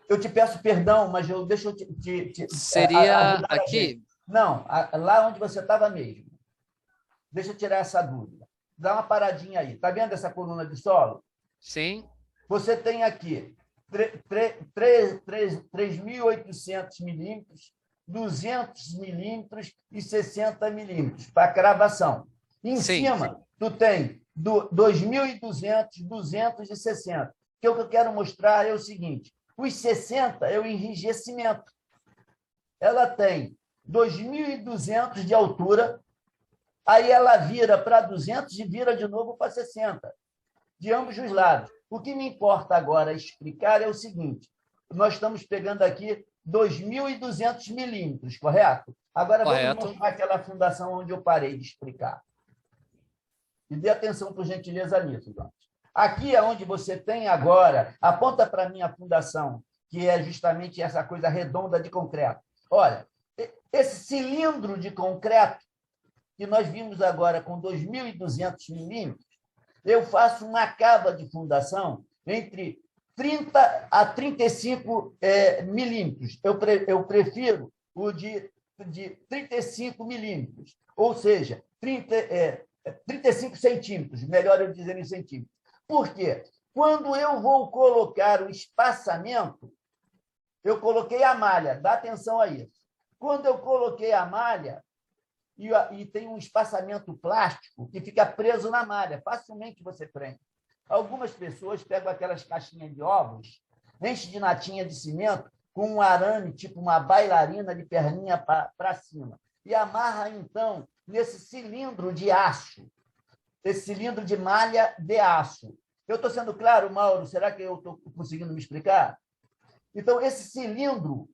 Speaker 2: eu te peço perdão, mas deixa eu te
Speaker 3: seria aqui?
Speaker 2: Não, lá onde você estava mesmo. Deixa eu tirar essa dúvida. Dá uma paradinha aí. Está vendo essa coluna de solo?
Speaker 3: Sim.
Speaker 2: Você tem aqui 3.800 milímetros, 200 milímetros e 60 milímetros para cravação. Em cima, tu tem 2.200, 260. O que eu quero mostrar é o seguinte, os 60 é o enrijecimento. Ela tem 2.200 de altura, aí ela vira para 200 e vira de novo para 60, de ambos os lados. O que me importa agora explicar é o seguinte, nós estamos pegando aqui 2.200 milímetros, correto? Agora vamos mostrar aquela fundação onde eu parei de explicar. E dê atenção, por gentileza, nisso, gente. Aqui é onde você tem agora, aponta para mim a fundação, que é justamente essa coisa redonda de concreto. Olha, esse cilindro de concreto que nós vimos agora com 2.200 milímetros, eu faço uma cava de fundação entre 30 a 35 milímetros. Eu prefiro o de 35 milímetros, ou seja, 35 centímetros, melhor eu dizer em centímetros. Por quê? Quando eu vou colocar o espaçamento, eu coloquei a malha, dá atenção a isso. Quando eu coloquei a malha, e tem um espaçamento plástico que fica preso na malha, facilmente você prende. Algumas pessoas pegam aquelas caixinhas de ovos, enchem de latinha de cimento com um arame, tipo uma bailarina de perninha para cima, e amarra, então, nesse cilindro de aço, esse cilindro de malha de aço. Eu estou sendo claro, Mauro? Será que eu estou conseguindo me explicar? Então, esse cilindro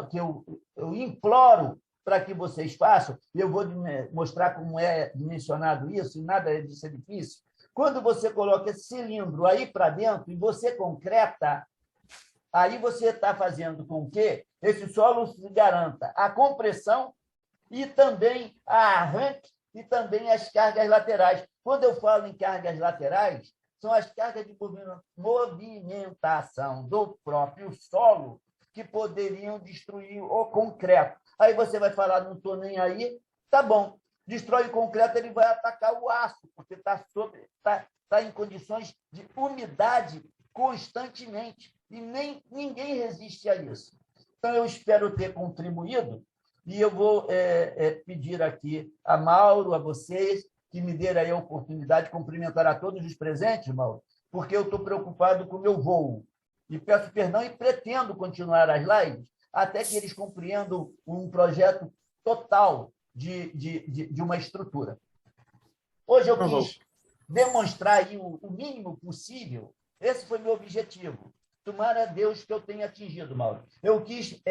Speaker 2: que eu imploro para que vocês façam, e eu vou mostrar como é dimensionado isso, e nada disso é difícil. Quando você coloca esse cilindro aí para dentro e você concreta, aí você está fazendo com que esse solo se garanta a compressão e também a arranque e também as cargas laterais. Quando eu falo em cargas laterais, são as cargas de movimentação do próprio solo que poderiam destruir o concreto. Aí você vai falar, não estou nem aí, tá bom. Destrói o concreto, ele vai atacar o aço, porque está em condições de umidade constantemente, e ninguém resiste a isso. Então, eu espero ter contribuído, e eu vou pedir aqui a Mauro, a vocês, que me deram aí a oportunidade de cumprimentar a todos os presentes, Mauro, porque eu estou preocupado com o meu voo. E peço perdão e pretendo continuar as lives até que eles compreendam um projeto total de uma estrutura. Hoje eu quis demonstrar aí o mínimo possível. Esse foi meu objetivo. Tomara a Deus que eu tenha atingido, Mauro. Eu quis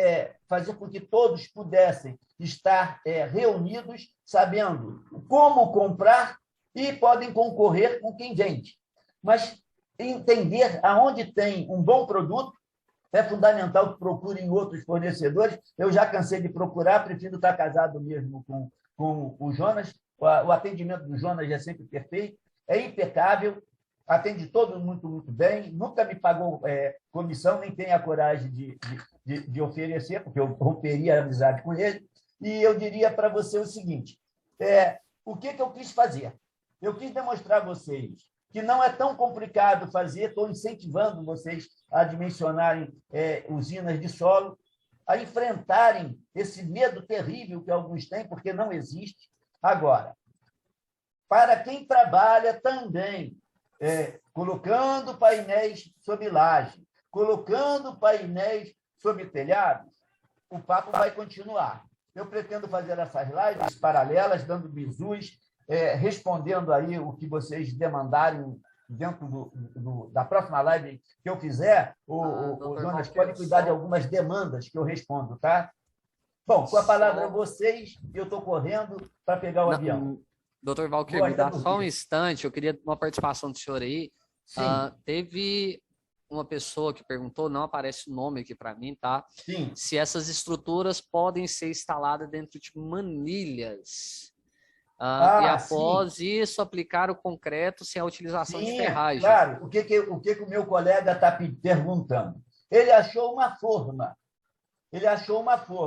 Speaker 2: fazer com que todos pudessem estar reunidos, sabendo como comprar e podem concorrer com quem vende. Mas entender aonde tem um bom produto é fundamental que procurem outros fornecedores. Eu já cansei de procurar, prefiro estar casado mesmo com o Jonas. O atendimento do Jonas é sempre perfeito, é impecável, atende todos muito, muito bem, nunca me pagou comissão, nem tem a coragem de oferecer, porque eu romperia a amizade com ele. E eu diria para você o seguinte, o que eu quis fazer? Eu quis demonstrar a vocês que não é tão complicado fazer, estou incentivando vocês a dimensionarem usinas de solo, a enfrentarem esse medo terrível que alguns têm, porque não existe. Agora, para quem trabalha também, colocando painéis sob laje, colocando painéis sob telhados, o papo vai continuar. Eu pretendo fazer essas lives paralelas, dando bizus, respondendo aí o que vocês demandarem dentro da próxima live que eu fizer. O Jonas pode cuidar de algumas demandas que eu respondo, tá? Bom, com a palavra a vocês, eu estou correndo para pegar o avião.
Speaker 3: Doutor Valquir, me dá só um instante, eu queria uma participação do senhor aí. Teve uma pessoa que perguntou, não aparece o nome aqui para mim, tá?
Speaker 2: Sim.
Speaker 3: Se essas estruturas podem ser instaladas dentro de manilhas. E após isso, aplicar o concreto sem a utilização de ferragem.
Speaker 2: Claro. O que o meu colega está perguntando? Ele achou uma forma.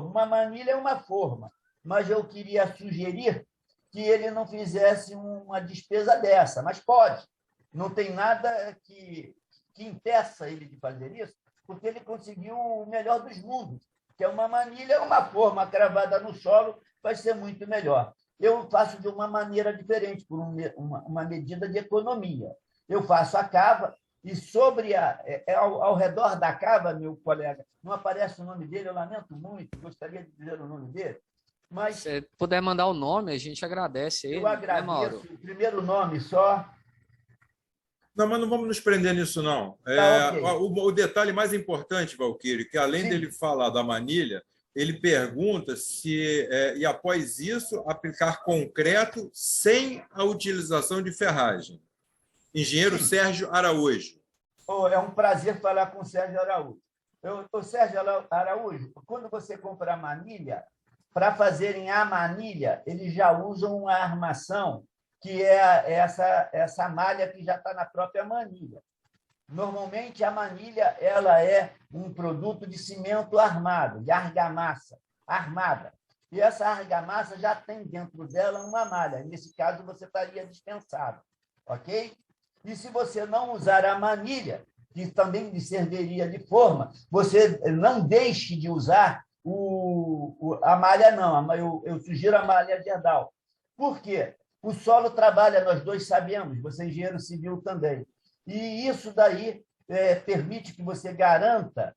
Speaker 2: Uma manilha é uma forma. Mas eu queria sugerir que ele não fizesse uma despesa dessa. Mas pode. Não tem nada que impeça ele de fazer isso, porque ele conseguiu o melhor dos mundos, que é uma manilha, uma forma cravada no solo, vai ser muito melhor. Eu faço de uma maneira diferente, por uma medida de economia. Eu faço a cava e ao redor da cava, meu colega, não aparece o nome dele, eu lamento muito, gostaria de dizer o nome dele, mas...
Speaker 3: Se puder mandar o nome, a gente agradece ele.
Speaker 2: Eu agradeço, o primeiro nome só...
Speaker 1: Não, mas não vamos nos prender nisso, não.
Speaker 2: Okay.
Speaker 1: O detalhe mais importante, Valquírio, que além dele falar da manilha, ele pergunta se, e após isso, aplicar concreto sem a utilização de ferragem. Engenheiro Sérgio Araújo.
Speaker 2: É um prazer falar com o Sérgio Araújo. Sérgio Araújo, quando você compra a manilha, para fazerem a manilha, eles já usam uma armação, que é essa malha que já está na própria manilha. Normalmente, a manilha ela é um produto de cimento armado, de argamassa armada. E essa argamassa já tem dentro dela uma malha. Nesse caso, você estaria dispensado. Ok? E se você não usar a manilha, que também lhe serviria de forma, você não deixe de usar a malha, não. Eu sugiro a malha verdal. Por quê? O solo trabalha, nós dois sabemos, você é engenheiro civil também. E isso daí permite que você garanta,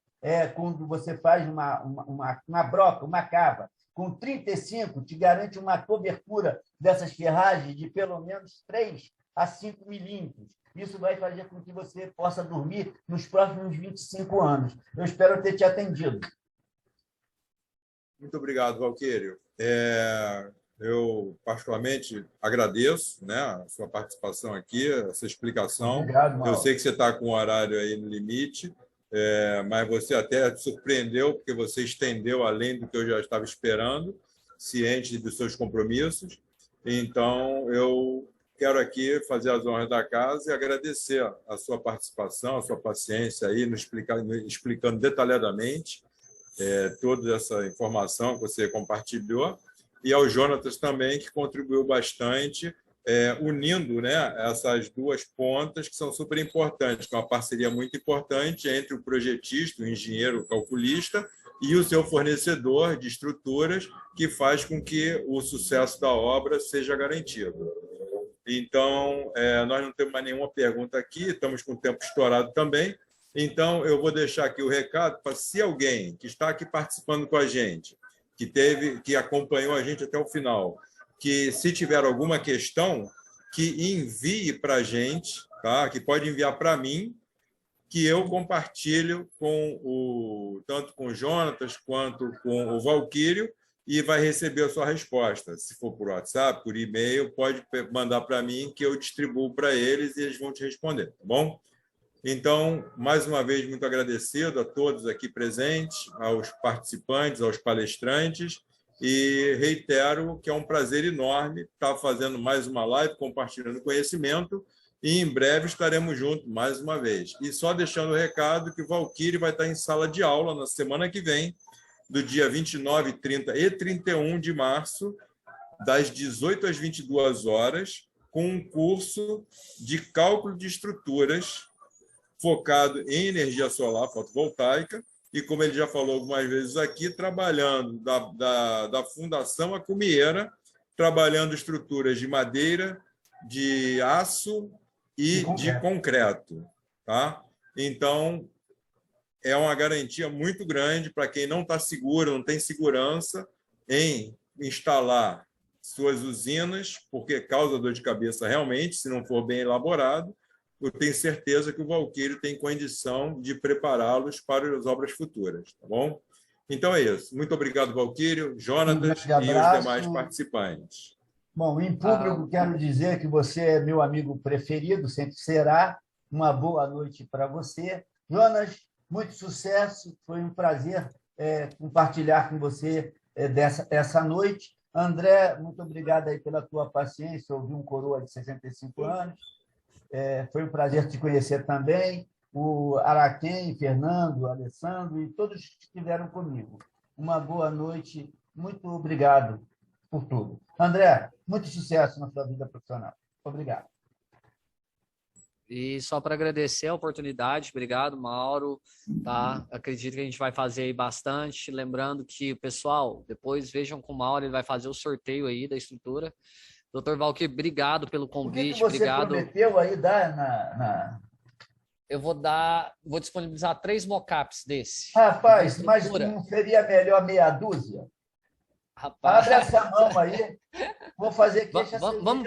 Speaker 2: quando você faz uma broca, uma cava, com 35, te garante uma cobertura dessas ferragens de pelo menos 3 a 5 milímetros. Isso vai fazer com que você possa dormir nos próximos 25 anos. Eu espero ter te atendido.
Speaker 1: Muito obrigado, Valquírio. Eu, particularmente, agradeço, né, a sua participação aqui, essa explicação.
Speaker 2: Obrigado, Mauro.
Speaker 1: Eu sei que você está com o horário aí no limite, mas você até surpreendeu, porque você estendeu além do que eu já estava esperando, ciente dos seus compromissos. Então, eu quero aqui fazer as honras da casa e agradecer a sua participação, a sua paciência aí, explicando detalhadamente toda essa informação que você compartilhou. E ao Jonatas também, que contribuiu bastante, unindo, né, essas duas pontas que são super importantes, que é uma parceria muito importante entre o projetista, o engenheiro calculista, e o seu fornecedor de estruturas, que faz com que o sucesso da obra seja garantido. Então, nós não temos mais nenhuma pergunta aqui, estamos com o tempo estourado também, então eu vou deixar aqui o recado para, se alguém que está aqui participando com a gente que acompanhou a gente até o final, que se tiver alguma questão, que envie para a gente, tá? Que pode enviar para mim, que eu compartilho tanto com o Jonatas quanto com o Valquírio, e vai receber a sua resposta. Se for por WhatsApp, por e-mail, pode mandar para mim, que eu distribuo para eles e eles vão te responder, tá bom? Então, mais uma vez, muito agradecido a todos aqui presentes, aos participantes, aos palestrantes, e reitero que é um prazer enorme estar fazendo mais uma live, compartilhando conhecimento, e em breve estaremos juntos mais uma vez. E só deixando o recado que o Valquírio vai estar em sala de aula na semana que vem, do dia 29, 30 e 31 de março, das 18 às 22 horas, com um curso de cálculo de estruturas focado em energia solar fotovoltaica, e, como ele já falou algumas vezes aqui, trabalhando da fundação à cumieira, trabalhando estruturas de madeira, de aço e de concreto. Tá? Então, é uma garantia muito grande para quem não está seguro, não tem segurança em instalar suas usinas, porque causa dor de cabeça realmente, se não for bem elaborado. Eu tenho certeza que o Valquírio tem condição de prepará-los para as obras futuras, tá bom? Então é isso. Muito obrigado, Valquírio, Jonatas e os demais participantes.
Speaker 2: Bom, em público, quero dizer que você é meu amigo preferido, sempre será. Uma boa noite para você. Jonas, muito sucesso. Foi um prazer compartilhar com você essa noite. André, muito obrigado aí pela tua paciência. Ouvi um coroa de 65 anos. Foi um prazer te conhecer também. O Araquém, Fernando, Alessandro e todos que estiveram comigo. Uma boa noite. Muito obrigado por tudo. André, muito sucesso na sua vida profissional. Obrigado.
Speaker 3: E só para agradecer a oportunidade, obrigado, Mauro, tá? Acredito que a gente vai fazer aí bastante, lembrando que, pessoal, depois vejam com o Mauro, ele vai fazer o sorteio aí da estrutura. Doutor Valquírio, obrigado pelo convite,
Speaker 2: o que você
Speaker 3: obrigado.
Speaker 2: Prometeu aí dar
Speaker 3: Eu vou disponibilizar 3 mockups desse.
Speaker 2: Rapaz, mas não seria melhor meia dúzia?
Speaker 3: Rapaz.
Speaker 2: Abre essa mão aí. Vou fazer queixa.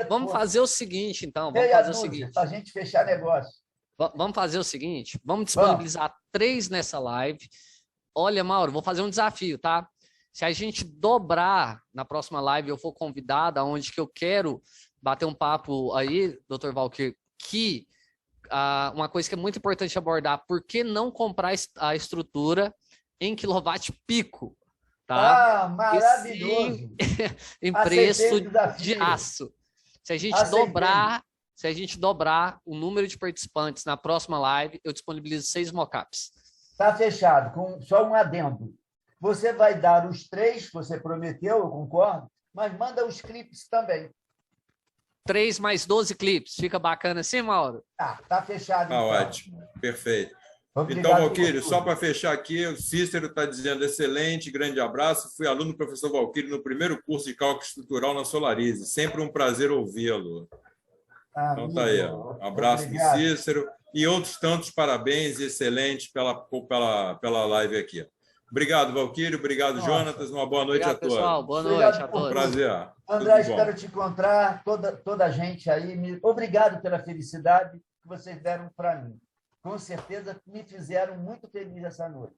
Speaker 3: Vamos fazer o seguinte, então. Vamos fazer o seguinte.
Speaker 2: Para a gente fechar negócio.
Speaker 3: Vamos fazer o seguinte. Vamos disponibilizar 3 nessa live. Olha, Mauro, vou fazer um desafio, tá? Se a gente dobrar na próxima live, eu for convidado, aonde que eu quero bater um papo aí, doutor Valquírio, que uma coisa que é muito importante abordar, por que não comprar a estrutura em quilowatt pico? Tá?
Speaker 2: Maravilhoso!
Speaker 3: Em preço de aço. Se a gente dobrar o número de participantes na próxima live, eu disponibilizo 6 mockups.
Speaker 2: Está fechado, com só um adendo. Você vai dar os 3, você prometeu, eu concordo, mas manda os clipes também.
Speaker 3: 3 mais 12 clipes. Fica bacana assim, Mauro?
Speaker 2: Tá fechado.
Speaker 1: Então. Ótimo. Perfeito. Obrigado, então, Valquírio, só para fechar aqui, o Cícero está dizendo excelente, grande abraço. Fui aluno do professor Valquírio no primeiro curso de cálculo estrutural na Solarize. Sempre um prazer ouvi-lo. Então tá aí. Um abraço do Cícero e outros tantos parabéns e excelentes pela live aqui. Obrigado, Valquírio. Obrigado, Jonatas. Uma boa noite a todos.
Speaker 3: Pessoal. Boa noite a todos.
Speaker 1: Prazer.
Speaker 2: André, espero te encontrar, toda a gente aí. Obrigado pela felicidade que vocês deram para mim. Com certeza me fizeram muito feliz essa noite.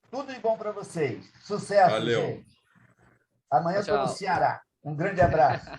Speaker 2: Tudo de bom para vocês. Sucesso,
Speaker 1: Valeu.
Speaker 2: gente. Amanhã estou no Ceará. Um grande abraço.